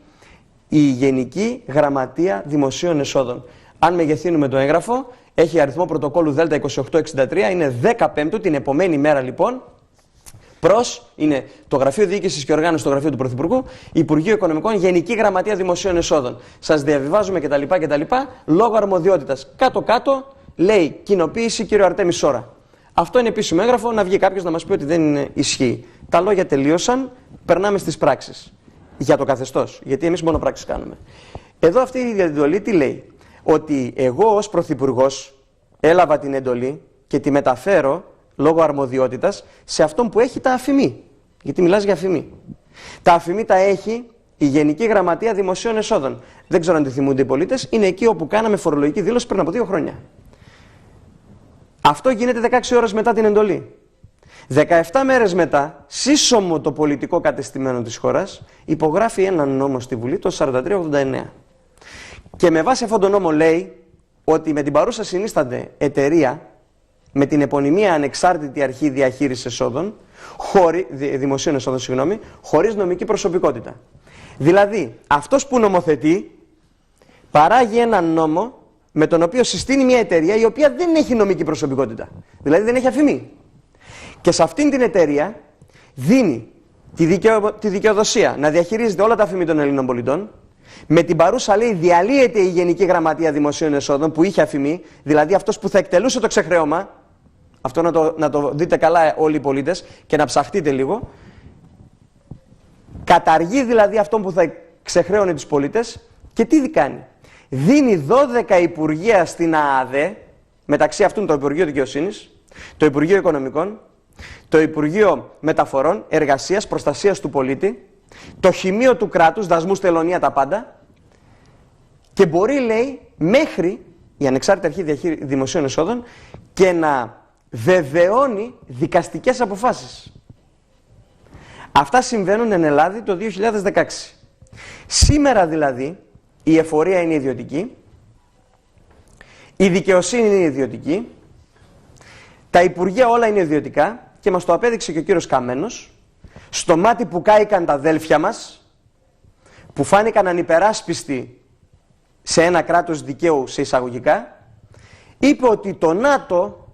Η Γενική Γραμματεία Δημοσίων Εσόδων. Αν μεγεθύνουμε το έγγραφο, έχει αριθμό πρωτοκόλλου ΔΕΛΤΑ 2863, είναι 15 την επομένη μέρα λοιπόν, είναι το Γραφείο Διοίκησης και Οργάνωσης στο Γραφείο του Πρωθυπουργού, Υπουργείο Οικονομικών, Γενική Γραμματεία Δημοσίων Εσόδων. Σας διαβιβάζουμε κτλ. Λόγω αρμοδιότητας. Κάτω-κάτω λέει κοινοποίηση κ. Αρτέμις Σώρα. Αυτό είναι επίσημο έγγραφο, να βγει κάποιος να μας πει ότι δεν ισχύει. Τα λόγια τελείωσαν, περνάμε στις πράξεις. Για το καθεστώς, γιατί εμείς μόνο πράξεις κάνουμε. Εδώ αυτή η εντολή τι λέει? Ότι εγώ ως Πρωθυπουργός έλαβα την εντολή και τη μεταφέρω λόγω αρμοδιότητας σε αυτόν που έχει τα αφημί. Γιατί μιλάς για αφημί. Τα αφημί τα έχει η Γενική Γραμματεία Δημοσίων Εσόδων. Δεν ξέρω αν τη θυμούνται οι πολίτες, είναι εκεί όπου κάναμε φορολογική δήλωση πριν από 2 χρόνια. Αυτό γίνεται 16 ώρες μετά την εντολή. 17 μέρες μετά, σύσσωμο το πολιτικό κατεστημένο της χώρας, υπογράφει έναν νόμο στη Βουλή, το 4389. Και με βάση αυτόν τον νόμο λέει ότι με την παρούσα συνίσταται εταιρεία, με την επωνυμία ανεξάρτητη αρχή διαχείρισης εσόδων, δημοσίων εσόδων, χωρίς νομική προσωπικότητα. Δηλαδή, αυτός που νομοθετεί παράγει έναν νόμο με τον οποίο συστήνει μια εταιρεία η οποία δεν έχει νομική προσωπικότητα. Δηλαδή δεν έχει αφημί. Και σε αυτήν την εταιρεία δίνει τη δικαιοδοσία να διαχειρίζεται όλα τα αφημί των Ελλήνων πολιτών. Με την παρούσα λέει διαλύεται η Γενική Γραμματεία Δημοσίων Εσόδων που είχε αφημί, δηλαδή αυτός που θα εκτελούσε το ξεχρέωμα. Αυτό να το δείτε καλά όλοι οι πολίτες και να ψαχτείτε λίγο. Καταργεί δηλαδή αυτόν που θα ξεχρέωνε τους πολίτες και τι κάνει? Δίνει 12 υπουργεία στην ΑΑΔΕ, μεταξύ αυτών το Υπουργείο Δικαιοσύνης, το Υπουργείο Οικονομικών, το Υπουργείο Μεταφορών, Εργασίας, Προστασίας του Πολίτη, το Χημείο του Κράτους, Δασμούς, Τελωνία, τα πάντα, και μπορεί, λέει, μέχρι η Ανεξάρτητη Αρχή Δημοσίων Εσόδων και να βεβαιώνει δικαστικές αποφάσεις. Αυτά συμβαίνουν εν Ελλάδη το 2016. Σήμερα δηλαδή η εφορία είναι ιδιωτική, η δικαιοσύνη είναι ιδιωτική, τα υπουργεία όλα είναι ιδιωτικά και μας το απέδειξε και ο κύριος Καμένος, στο μάτι που κάηκαν τα αδέλφια μας, που φάνηκαν ανυπεράσπιστοι σε ένα κράτος δικαίου σε εισαγωγικά, είπε ότι το ΝΑΤΟ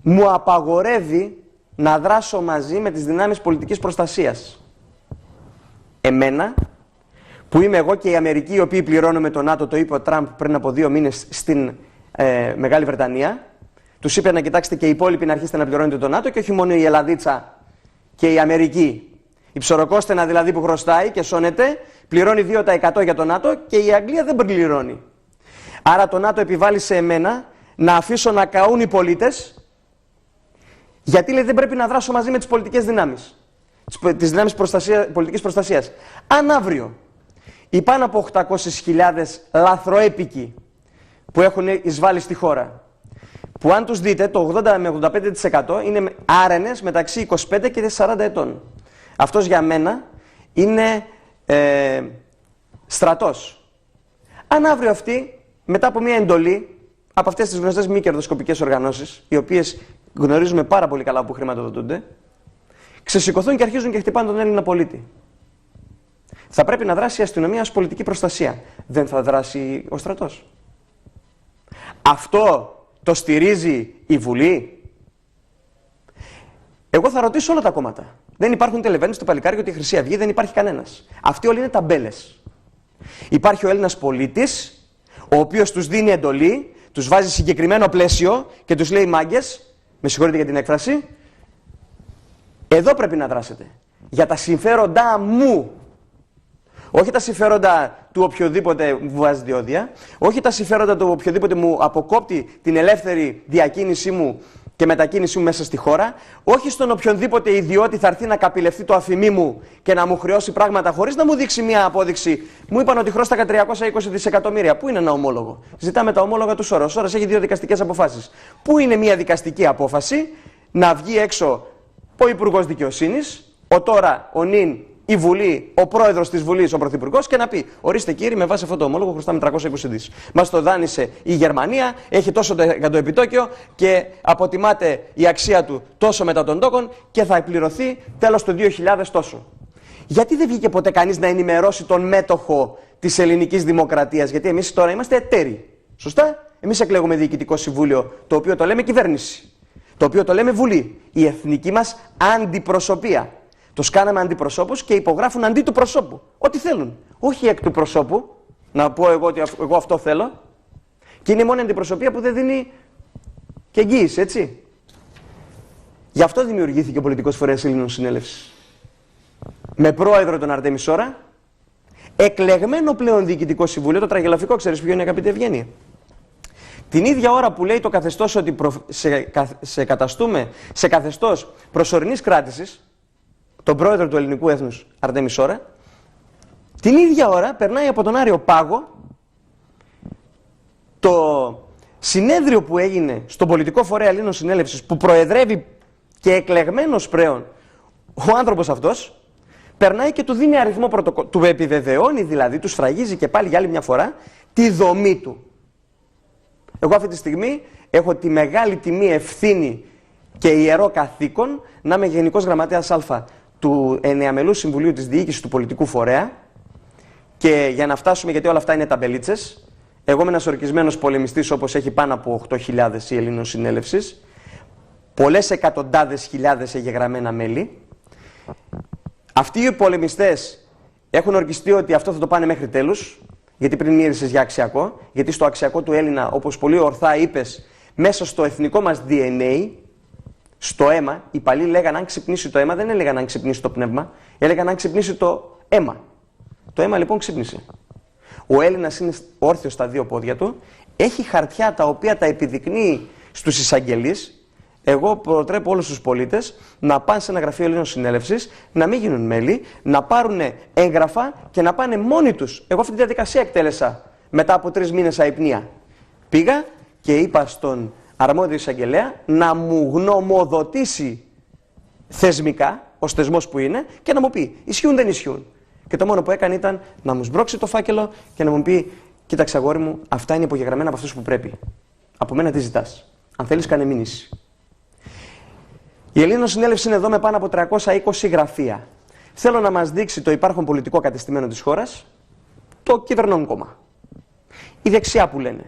μου απαγορεύει να δράσω μαζί με τις δυνάμεις πολιτικής προστασίας. Εμένα, που είμαι εγώ και η Αμερική, οι οποίοι πληρώνουμε το ΝΑΤΟ, το είπε ο Τραμπ πριν από 2 μήνες στην Μεγάλη Βρετανία, τους είπε να κοιτάξετε και οι υπόλοιποι να αρχίσετε να πληρώνετε το ΝΑΤΟ και όχι μόνο η Ελλαδίτσα και η Αμερική. Η ψωροκόστενα δηλαδή που χρωστάει και σώνεται, πληρώνει 2% για το ΝΑΤΟ και η Αγγλία δεν πληρώνει. Άρα το ΝΑΤΟ επιβάλλει σε εμένα να αφήσω να καούν οι πολίτες, γιατί λέει δεν πρέπει να δράσω μαζί με τις πολιτικές δυνάμεις, τις δυνάμεις πολιτικής προστασίας. Αν αύριο οι πάνω από 800.000 λαθροέπικοι που έχουν εισβάλει στη χώρα, που αν τους δείτε το 80 με 85% είναι άρενες μεταξύ 25 και 40 ετών. Αυτός για μένα είναι στρατός. Αν αύριο αυτοί, μετά από μια εντολή από αυτές τις γνωστές μη κερδοσκοπικές οργανώσεις, οι οποίες γνωρίζουμε πάρα πολύ καλά που χρηματοδοτούνται, ξεσηκωθούν και αρχίζουν και χτυπάνε τον Έλληνα πολίτη. Θα πρέπει να δράσει η αστυνομία ως πολιτική προστασία. Δεν θα δράσει ο στρατός. Αυτό το στηρίζει η Βουλή. Εγώ θα ρωτήσω όλα τα κόμματα. Δεν υπάρχουν τελεβαίνεις στο Παλικάρι και τη Χρυσή Αυγή, δεν υπάρχει κανένας. Αυτοί όλοι είναι ταμπέλες. Υπάρχει ο Έλληνας πολίτης, ο οποίος τους δίνει εντολή, τους βάζει συγκεκριμένο πλαίσιο και τους λέει μάγκες, με συγχωρείτε για την έκφραση, εδώ πρέπει να δράσετε. Για τα συμφέροντά μου. Όχι τα συμφέροντα του οποιοδήποτε μου βάζει διόδια, όχι τα συμφέροντα του οποιοδήποτε μου αποκόπτει την ελεύθερη διακίνησή μου και μετακίνησή μου μέσα στη χώρα, όχι στον οποιονδήποτε ιδιώτη θα έρθει να καπηλευτεί το αφημί μου και να μου χρεώσει πράγματα χωρίς να μου δείξει μια απόδειξη. Μου είπαν ότι χρώστακα 320 δισεκατομμύρια. Πού είναι ένα ομόλογο? Ζητάμε τα ομόλογα του Σόρος. Ο Σόρος έχει 2 δικαστικές αποφάσεις. Πού είναι μια δικαστική απόφαση να βγει έξω ο Υπουργός Δικαιοσύνης, ο τώρα, ο νυν, η Βουλή, ο πρόεδρος της Βουλής, ο Πρωθυπουργός, και να πει: ορίστε κύριοι, με βάση αυτό το ομόλογο χρωστάμε 320 δις. Μας το δάνεισε η Γερμανία, έχει τόσο το επιτόκιο και αποτιμάται η αξία του τόσο μετά των τόκων και θα πληρωθεί τέλος του 2000 τόσο. Γιατί δεν βγήκε ποτέ κανείς να ενημερώσει τον μέτοχο της ελληνικής δημοκρατίας? Γιατί εμείς τώρα είμαστε εταίροι. Σωστά? Εμείς εκλέγουμε διοικητικό συμβούλιο, το οποίο το λέμε κυβέρνηση, το οποίο το λέμε Βουλή, η εθνική μας αντιπροσωπεία. Τους κάναμε αντιπροσώπους και υπογράφουν αντί του προσώπου. Ό,τι θέλουν. Όχι εκ του προσώπου, να πω εγώ ότι εγώ αυτό θέλω. Και είναι η μόνη αντιπροσωπεία που δεν δίνει και εγγύηση, έτσι. Γι' αυτό δημιουργήθηκε ο Πολιτικός Φορέας Ελλήνων Συνέλευσης. Με πρόεδρο τον Αρτέμι Σόρα, εκλεγμένο πλέον διοικητικό συμβούλιο, το τραγελαφικό, ξέρεις ποιο είναι, αγαπητέ Ευγένεια? Την ίδια ώρα που λέει το καθεστώς ότι σε καταστούμε σε καθεστώς προσωρινής κράτησης, τον πρόεδρο του ελληνικού έθνους Αρτέμι Σόρα, την ίδια ώρα περνάει από τον Άριο Πάγο το συνέδριο που έγινε στον Πολιτικό Φορέα Ελλήνων Συνέλευσης, που προεδρεύει και εκλεγμένος πλέον ο άνθρωπος αυτός, περνάει και του δίνει αριθμό πρωτοκόλλου, του επιβεβαιώνει δηλαδή, του σφραγίζει και πάλι για άλλη μια φορά τη δομή του. Εγώ αυτή τη στιγμή έχω τη μεγάλη τιμή, ευθύνη και ιερό καθήκον να είμαι Γενικός Γραμματέας Α του εννεαμελού Συμβουλίου της Διοίκησης του Πολιτικού Φορέα, και για να φτάσουμε, γιατί όλα αυτά είναι ταμπελίτσες, εγώ είμαι ένας ορκισμένος πολεμιστής, όπως έχει πάνω από 8.000 η Ελλήνων Συνέλευσης, πολλές εκατοντάδες χιλιάδες εγγεγραμμένα μέλη. Αυτοί οι πολεμιστές έχουν ορκιστεί ότι αυτό θα το πάνε μέχρι τέλους, γιατί πριν μύρισες για αξιακό, γιατί στο αξιακό του Έλληνα, όπως πολύ ορθά είπες, μέσα στο εθνικό μας DNA, στο αίμα, οι παλιοί λέγανε αν ξυπνήσει το αίμα, δεν έλεγαν αν ξυπνήσει το πνεύμα, έλεγαν αν ξυπνήσει το αίμα. Το αίμα λοιπόν ξύπνησε. Ο Έλληνας είναι όρθιος στα 2 πόδια του, έχει χαρτιά τα οποία τα επιδεικνύει στους εισαγγελείς. Εγώ προτρέπω όλους τους πολίτες να πάνε σε ένα γραφείο Ελλήνων Συνέλευσης, να μην γίνουν μέλη, να πάρουν έγγραφα και να πάνε μόνοι τους. Εγώ αυτή τη διαδικασία εκτέλεσα μετά από 3 μήνες αϊπνία. Πήγα και είπα στον αρμόδιο εισαγγελέα να μου γνωμοδοτήσει θεσμικά, ως θεσμός που είναι, και να μου πει ισχύουν δεν ισχύουν. Και το μόνο που έκανε ήταν να μου σμπρώξει το φάκελο και να μου πει: κοίταξε αγόρι μου, αυτά είναι υπογεγραμμένα από αυτούς που πρέπει. Από μένα τι ζητάς? Αν θέλεις κάνε μήνυση. Η Ελλήνων Συνέλευση είναι εδώ με πάνω από 320 γραφεία. Θέλω να μας δείξει το υπάρχον πολιτικό κατεστημένο της χώρας, το κυβερνών κόμμα. Η δεξιά που λένε.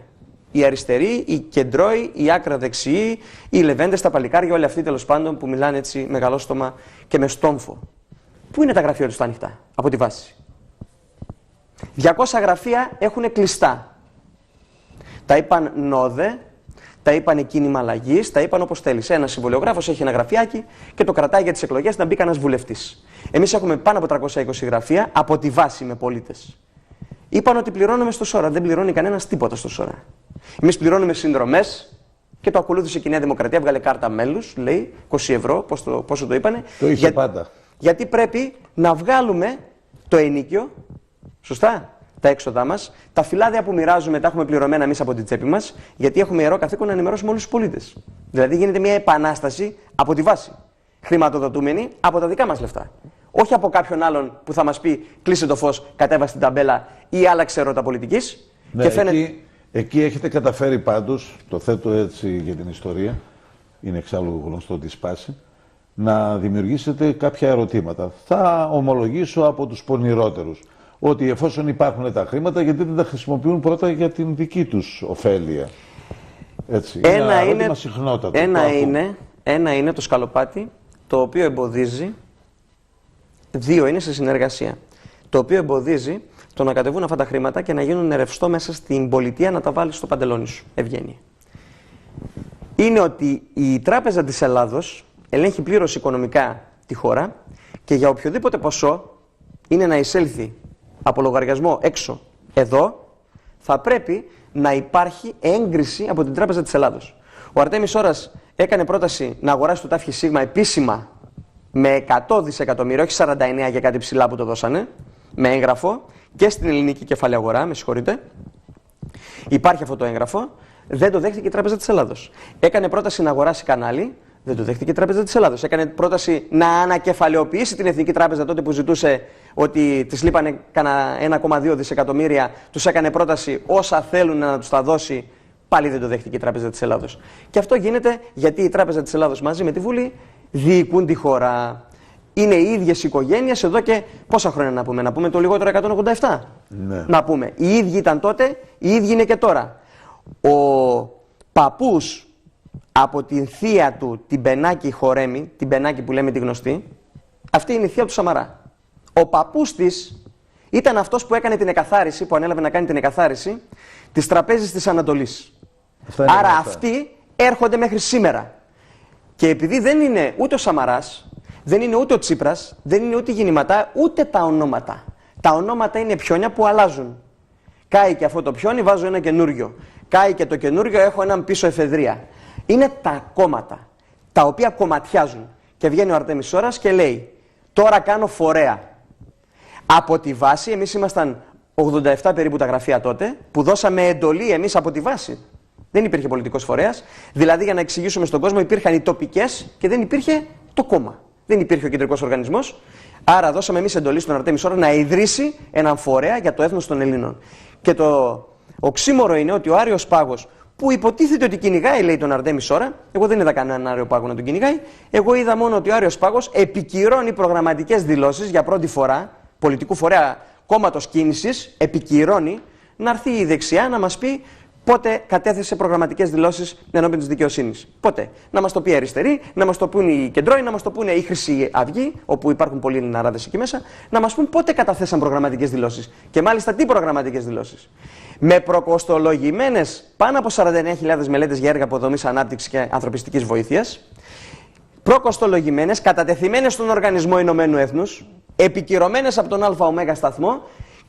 Οι αριστεροί, οι κεντρώοι, οι άκρα δεξιοί, οι λεβέντες, τα παλικάρια, όλοι αυτοί τέλος πάντων που μιλάνε έτσι μεγαλόστομα και με στόμφο. Πού είναι τα γραφεία τους τα ανοιχτά, από τη βάση? 200 γραφεία έχουν κλειστά. Τα είπαν νόδε, τα είπαν κίνημα αλλαγής, τα είπαν όπως θέλεις. Ένας συμβολιογράφος έχει ένα γραφιάκι και το κρατάει για τις εκλογές να μπει κανένας βουλευτής. Εμείς έχουμε πάνω από 320 γραφεία από τη βάση με πολίτες. Είπαν ότι πληρώνουμε στο ΣΟΡΑ. Δεν πληρώνει κανένας τίποτα στο ΣΟΡΑ. Εμείς πληρώνουμε συνδρομές και το ακολούθησε και η Νέα Δημοκρατία. Βγάλε κάρτα μέλους, λέει 20 ευρώ, πόσο το είπανε. Το είχε πάντα. Γιατί πρέπει να βγάλουμε το ενίκιο, σωστά, τα έξοδά μας, τα φυλάδια που μοιράζουμε τα έχουμε πληρωμένα εμείς από την τσέπη μας, γιατί έχουμε ιερό καθήκον να ενημερώσουμε όλους τους πολίτες. Δηλαδή γίνεται μια επανάσταση από τη βάση. Χρηματοδοτούμενη από τα δικά μας λεφτά. Όχι από κάποιον άλλον που θα μας πει κλείσε το φως, κατέβασε την ταμπέλα ή άλλαξε ρότα πολιτικής. Ναι, και φαίνεται... εκεί έχετε καταφέρει πάντως, το θέτω έτσι για την ιστορία, είναι εξάλλου γνωστό τη σπάση, να δημιουργήσετε κάποια ερωτήματα. Θα ομολογήσω από τους πονηρότερους ότι εφόσον υπάρχουν τα χρήματα, γιατί δεν τα χρησιμοποιούν πρώτα για την δική τους ωφέλεια. Έτσι, ένα ερώτημα συχνότατο. Ένα είναι το σκαλοπάτι, το οποίο εμποδίζει, δύο είναι σε συνεργασία, το οποίο εμποδίζει το να κατεβούν αυτά τα χρήματα και να γίνουν ρευστό μέσα στην πολιτεία να τα βάλεις στο παντελόνι σου. Ευγένεια. Είναι ότι η Τράπεζα της Ελλάδος ελέγχει πλήρως οικονομικά τη χώρα και για οποιοδήποτε ποσό είναι να εισέλθει από λογαριασμό έξω εδώ, θα πρέπει να υπάρχει έγκριση από την Τράπεζα της Ελλάδος. Ο Αρτέμις Ώρας έκανε πρόταση να αγοράσει το ΤΑΦΚΙ ΣΥΓΜΑ επίσημα με 100 δισεκατομμύρια, όχι 49 για κάτι ψηλά που το δώσανε, με έγγραφο και στην ελληνική κεφαλαία αγορά, με συγχωρείτε. Υπάρχει αυτό το έγγραφο, δεν το δέχτηκε η Τράπεζα της Ελλάδος. Έκανε πρόταση να αγοράσει κανάλι, δεν το δέχτηκε η Τράπεζα της Ελλάδος. Έκανε πρόταση να ανακεφαλαιοποιήσει την Εθνική Τράπεζα τότε που ζητούσε ότι της λείπανε κανένα 1,2 δισεκατομμύρια. Τους έκανε πρόταση όσα θέλουν να τους τα δώσει. Πάλι δεν το δέχτηκε η Τράπεζα της Ελλάδος. Και αυτό γίνεται γιατί η Τράπεζα της Ελλάδος μαζί με τη Βουλή διοικούν τη χώρα. Είναι οι ίδιες οικογένειες εδώ και πόσα χρόνια να πούμε το λιγότερο 187. Ναι. Να πούμε. Οι ίδιοι ήταν τότε, οι ίδιοι είναι και τώρα. Ο παππούς από την θεία του, την Μπενάκη Χορέμη, την Μπενάκη που λέμε τη γνωστή, αυτή είναι η θεία του Σαμαρά. Ο παππούς της ήταν αυτός που έκανε την εκαθάριση, που ανέλαβε να κάνει την εκαθάριση της Τραπέζης της Ανατολής. Άρα αυτοί έρχονται μέχρι σήμερα. Και επειδή δεν είναι ούτε ο Σαμαράς, δεν είναι ούτε ο Τσίπρας, δεν είναι ούτε η Γεννηματά, ούτε τα ονόματα. Τα ονόματα είναι πιόνια που αλλάζουν. Κάει και αυτό το πιόνι, βάζω ένα καινούριο. Κάει και το καινούριο, έχω έναν πίσω εφεδρεία. Είναι τα κόμματα, τα οποία κομματιάζουν. Και βγαίνει ο Αρτέμις Ώρας και λέει, τώρα κάνω φορέα. Από τη βάση, εμείς ήμασταν 87 περίπου τα γραφεία τότε, που δώσαμε εντολή εμείς από τη βάση. Δεν υπήρχε πολιτικός φορέας. Δηλαδή, για να εξηγήσουμε στον κόσμο, υπήρχαν οι τοπικές και δεν υπήρχε το κόμμα. Δεν υπήρχε ο κεντρικός οργανισμός. Άρα, δώσαμε εμείς εντολή στον Αρτέμις Ώρα να ιδρύσει έναν φορέα για το έθνος των Ελλήνων. Και το οξύμορο είναι ότι ο Άριος Πάγος, που υποτίθεται ότι κυνηγάει, λέει, τον Αρτέμις Ώρα, εγώ δεν είδα κανέναν Άριο Πάγο να τον κυνηγάει. Εγώ είδα μόνο ότι ο Άριος Πάγος επικυρώνει προγραμματικές δηλώσεις για πρώτη φορά, πολιτικού φορέα κόμματος κίνησης, επικυρώνει να έρθει η δεξιά να μας πει πότε κατέθεσε προγραμματικές δηλώσεις ενώπιον της δικαιοσύνης. Πότε. Να μας το πει η αριστερή, να μας το πούνε οι κεντρώοι, να μας το πούνε η Χρυσή Αυγή, όπου υπάρχουν πολλοί Ελληναράδες εκεί μέσα, να μας πούν πότε καταθέσαν προγραμματικές δηλώσεις. Και μάλιστα τι προγραμματικές δηλώσεις. Με προκοστολογημένες πάνω από 49.000 μελέτες για έργα αποδομής, ανάπτυξης και ανθρωπιστικής βοήθειας, προκοστολογημένες, κατατεθειμένες στον Οργανισμό Ηνωμένου Έθνους, επικυρωμένες από τον ΑΟ σταθμό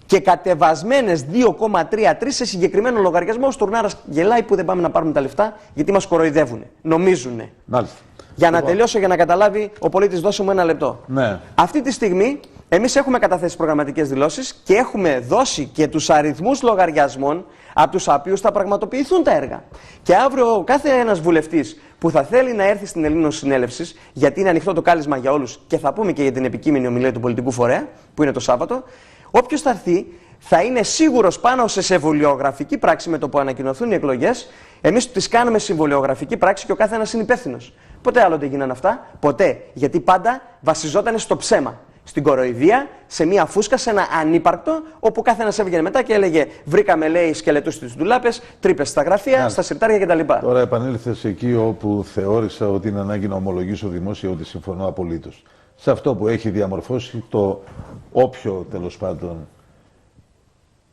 και κατεβασμένες 2,33 σε συγκεκριμένο λογαριασμό. Ο Στουρνάρας γελάει που δεν πάμε να πάρουμε τα λεφτά γιατί μας κοροϊδεύουνε. Νομίζουνε. Μάλιστα. Για να τελειώσω, για να καταλάβει ο πολίτης, δώσε μου ένα λεπτό. Ναι. Αυτή τη στιγμή εμείς έχουμε καταθέσει προγραμματικές δηλώσεις και έχουμε δώσει και τους αριθμούς λογαριασμών από τους οποίους θα πραγματοποιηθούν τα έργα. Και αύριο κάθε ένας βουλευτής που θα θέλει να έρθει στην Ελλήνων Συνέλευση, γιατί είναι ανοιχτό το κάλεσμα για όλους και θα πούμε και για την επικείμενη ομιλία του πολιτικού φορέα, που είναι το Σάββατο, όποιος θα έρθει θα είναι σίγουρος πάνω σε συμβολιογραφική πράξη με το που ανακοινωθούν οι εκλογές. Εμείς τις κάνουμε συμβολιογραφική πράξη και ο κάθε ένας είναι υπεύθυνος. Ποτέ άλλο δεν γίνανε αυτά. Ποτέ. Γιατί πάντα βασιζόταν στο ψέμα. Στην κοροϊδία, σε μία φούσκα, σε ένα ανύπαρκτο, όπου κάθε ένας έβγαινε μετά και έλεγε: βρήκαμε, λέει, σκελετούς στις ντουλάπες, τρύπες στα γραφεία, στα συρτάρια κτλ. Τώρα επανήλθες εκεί όπου θεώρησα ότι είναι ανάγκη να ομολογήσω δημόσια ότι συμφωνώ απολύτως. Σε αυτό που έχει διαμορφώσει το όποιο, τέλος πάντων,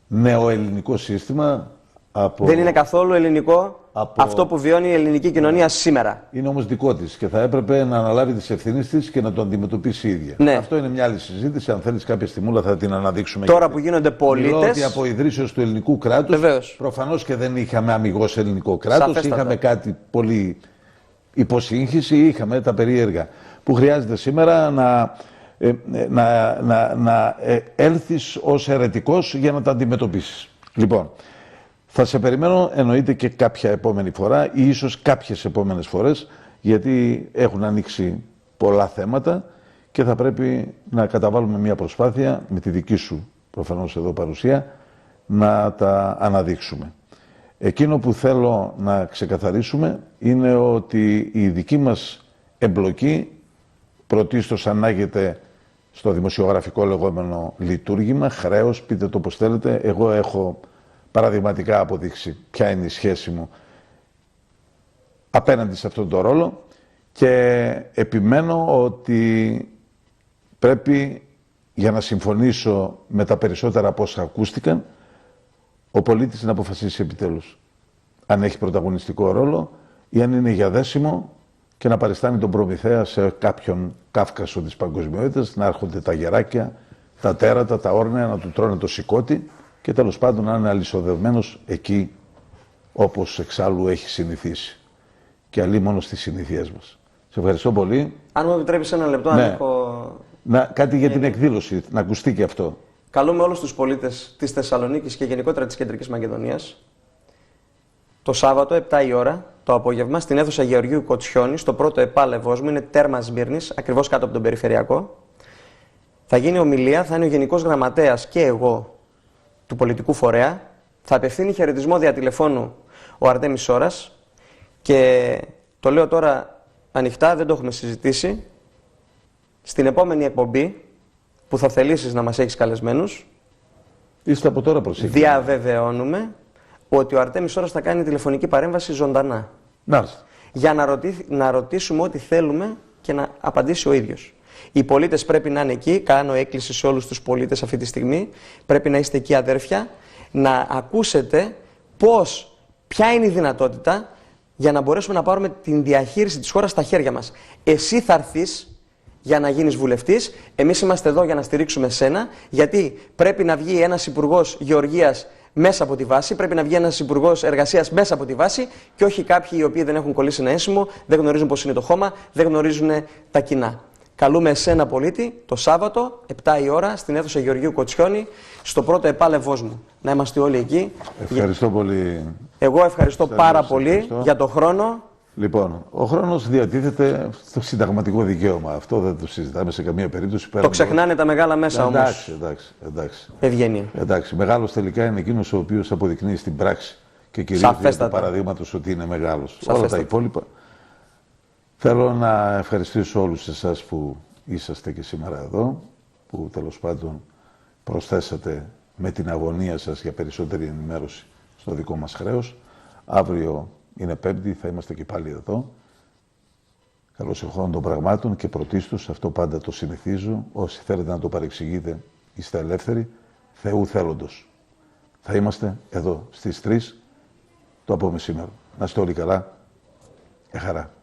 νεοελληνικό σύστημα. Δεν είναι καθόλου ελληνικό αυτό που βιώνει η ελληνική κοινωνία σήμερα. Είναι όμως δικό της και θα έπρεπε να αναλάβει τις ευθύνες της και να το αντιμετωπίσει η ίδια. Ναι. Αυτό είναι μια άλλη συζήτηση. Αν θέλεις κάποια στιγμούλα θα την αναδείξουμε. Τώρα που γίνονται πολίτες. Μιλώ ότι από ιδρύσεως του ελληνικού κράτους, προφανώς και δεν είχαμε αμιγώς ελληνικό κράτος, σαφέστατα. είχαμε κάτι πολύ υποσύγχυση, είχαμε τα περίεργα που χρειάζεται σήμερα να έλθεις ως αιρετικός για να τα αντιμετωπίσεις. Λοιπόν, θα σε περιμένω εννοείται και κάποια επόμενη φορά ή ίσως κάποιες επόμενες φορές, γιατί έχουν ανοίξει πολλά θέματα και θα πρέπει να καταβάλουμε μια προσπάθεια με τη δική σου προφανώς εδώ παρουσία να τα αναδείξουμε. Εκείνο που θέλω να ξεκαθαρίσουμε είναι ότι η δική μας εμπλοκή πρωτίστως ανάγεται στο δημοσιογραφικό λεγόμενο λειτουργήμα, χρέος, πείτε το πώς θέλετε. Εγώ έχω παραδειγματικά αποδείξει ποια είναι η σχέση μου απέναντι σε αυτόν τον ρόλο και επιμένω ότι πρέπει, για να συμφωνήσω με τα περισσότερα από όσα ακούστηκαν, ο πολίτης να αποφασίσει επιτέλους αν έχει πρωταγωνιστικό ρόλο ή αν είναι για δέσιμο και να παριστάνει τον Προμηθέα σε κάποιον Κάφκασο της παγκοσμιότητας, να έρχονται τα γεράκια, τα τέρατα, τα όρνεα, να του τρώνε το σηκώτη και τέλος πάντων να είναι αλυσοδευμένος εκεί όπως εξάλλου έχει συνηθίσει. Και αλλή μόνο στις συνήθειές μας. Σε ευχαριστώ πολύ. Αν μου επιτρέπεις ένα λεπτό, ναι. αν έχω... Κάτι για την εκδήλωση, να ακουστεί και αυτό. Καλούμε όλους τους πολίτες της Θεσσαλονίκης και γενικότερα της Κεντρικής Μακεδονίας το Σάββατο, 7 η ώρα, το απόγευμα, στην αίθουσα Γεωργίου Κοτσιόνη, στο πρώτο επάλευός μου, είναι τέρμα Σμύρνης, ακριβώς κάτω από τον Περιφερειακό. Θα γίνει ομιλία, θα είναι ο Γενικός Γραμματέας και εγώ του πολιτικού φορέα. Θα απευθύνει χαιρετισμό δια τηλεφώνου ο Αρτέμις Σόρας και το λέω τώρα ανοιχτά, δεν το έχουμε συζητήσει. Στην επόμενη εκπομπή που θα θελήσεις να μας έχεις καλεσμένους, είστε από τώρα προσεκτικοί. Διαβεβαιώνουμε ότι ο Αρτέμις Σόρας θα κάνει τηλεφωνική παρέμβαση ζωντανά. Για να ρωτήσουμε ό,τι θέλουμε και να απαντήσει ο ίδιος. Οι πολίτες πρέπει να είναι εκεί, κάνω έκκληση σε όλους τους πολίτες αυτή τη στιγμή, πρέπει να είστε εκεί αδέρφια, να ακούσετε ποια είναι η δυνατότητα για να μπορέσουμε να πάρουμε την διαχείριση της χώρας στα χέρια μας. Εσύ θα έρθεις για να γίνεις βουλευτής, εμείς είμαστε εδώ για να στηρίξουμε σένα, γιατί πρέπει να βγει ένας υπουργός γεωργίας μέσα από τη βάση, πρέπει να βγει ένας υπουργός εργασίας μέσα από τη βάση και όχι κάποιοι οι οποίοι δεν έχουν κολλήσει ένα ένσημο, δεν γνωρίζουν πώς είναι το χώμα, δεν γνωρίζουν τα κοινά. Καλούμε εσένα πολίτη το Σάββατο, 7 η ώρα, στην αίθουσα Γεωργίου Κοτσιόνη, στο πρώτο επάλευός μου. Να είμαστε όλοι εκεί. Ευχαριστώ πολύ. Εγώ ευχαριστώ πάρα πολύ για το χρόνο. Λοιπόν, ο χρόνος διατίθεται στο συνταγματικό δικαίωμα. Αυτό δεν το συζητάμε σε καμία περίπτωση. Το ξεχνάνε τα μεγάλα μέσα όμως. Εντάξει. Ευγένεια. Εντάξει. Μεγάλος τελικά είναι εκείνος ο οποίος αποδεικνύει στην πράξη και κυρίως δια του παραδείγματος ότι είναι μεγάλος. Όλα τα υπόλοιπα. Θέλω να ευχαριστήσω όλους εσάς που είσαστε και σήμερα εδώ, που τέλος πάντων προσθέσατε με την αγωνία σας για περισσότερη ενημέρωση στο δικό μας χρέος. Αύριο είναι Πέμπτη, θα είμαστε και πάλι εδώ. Καλώς εχόντων των πραγμάτων και πρωτίστως, αυτό πάντα το συνηθίζω, όσοι θέλετε να το παρεξηγείτε, είστε ελεύθεροι, Θεού θέλοντος. Θα είμαστε εδώ στις 3 το απόμεσήμερο. Να είστε όλοι καλά. Χαρά.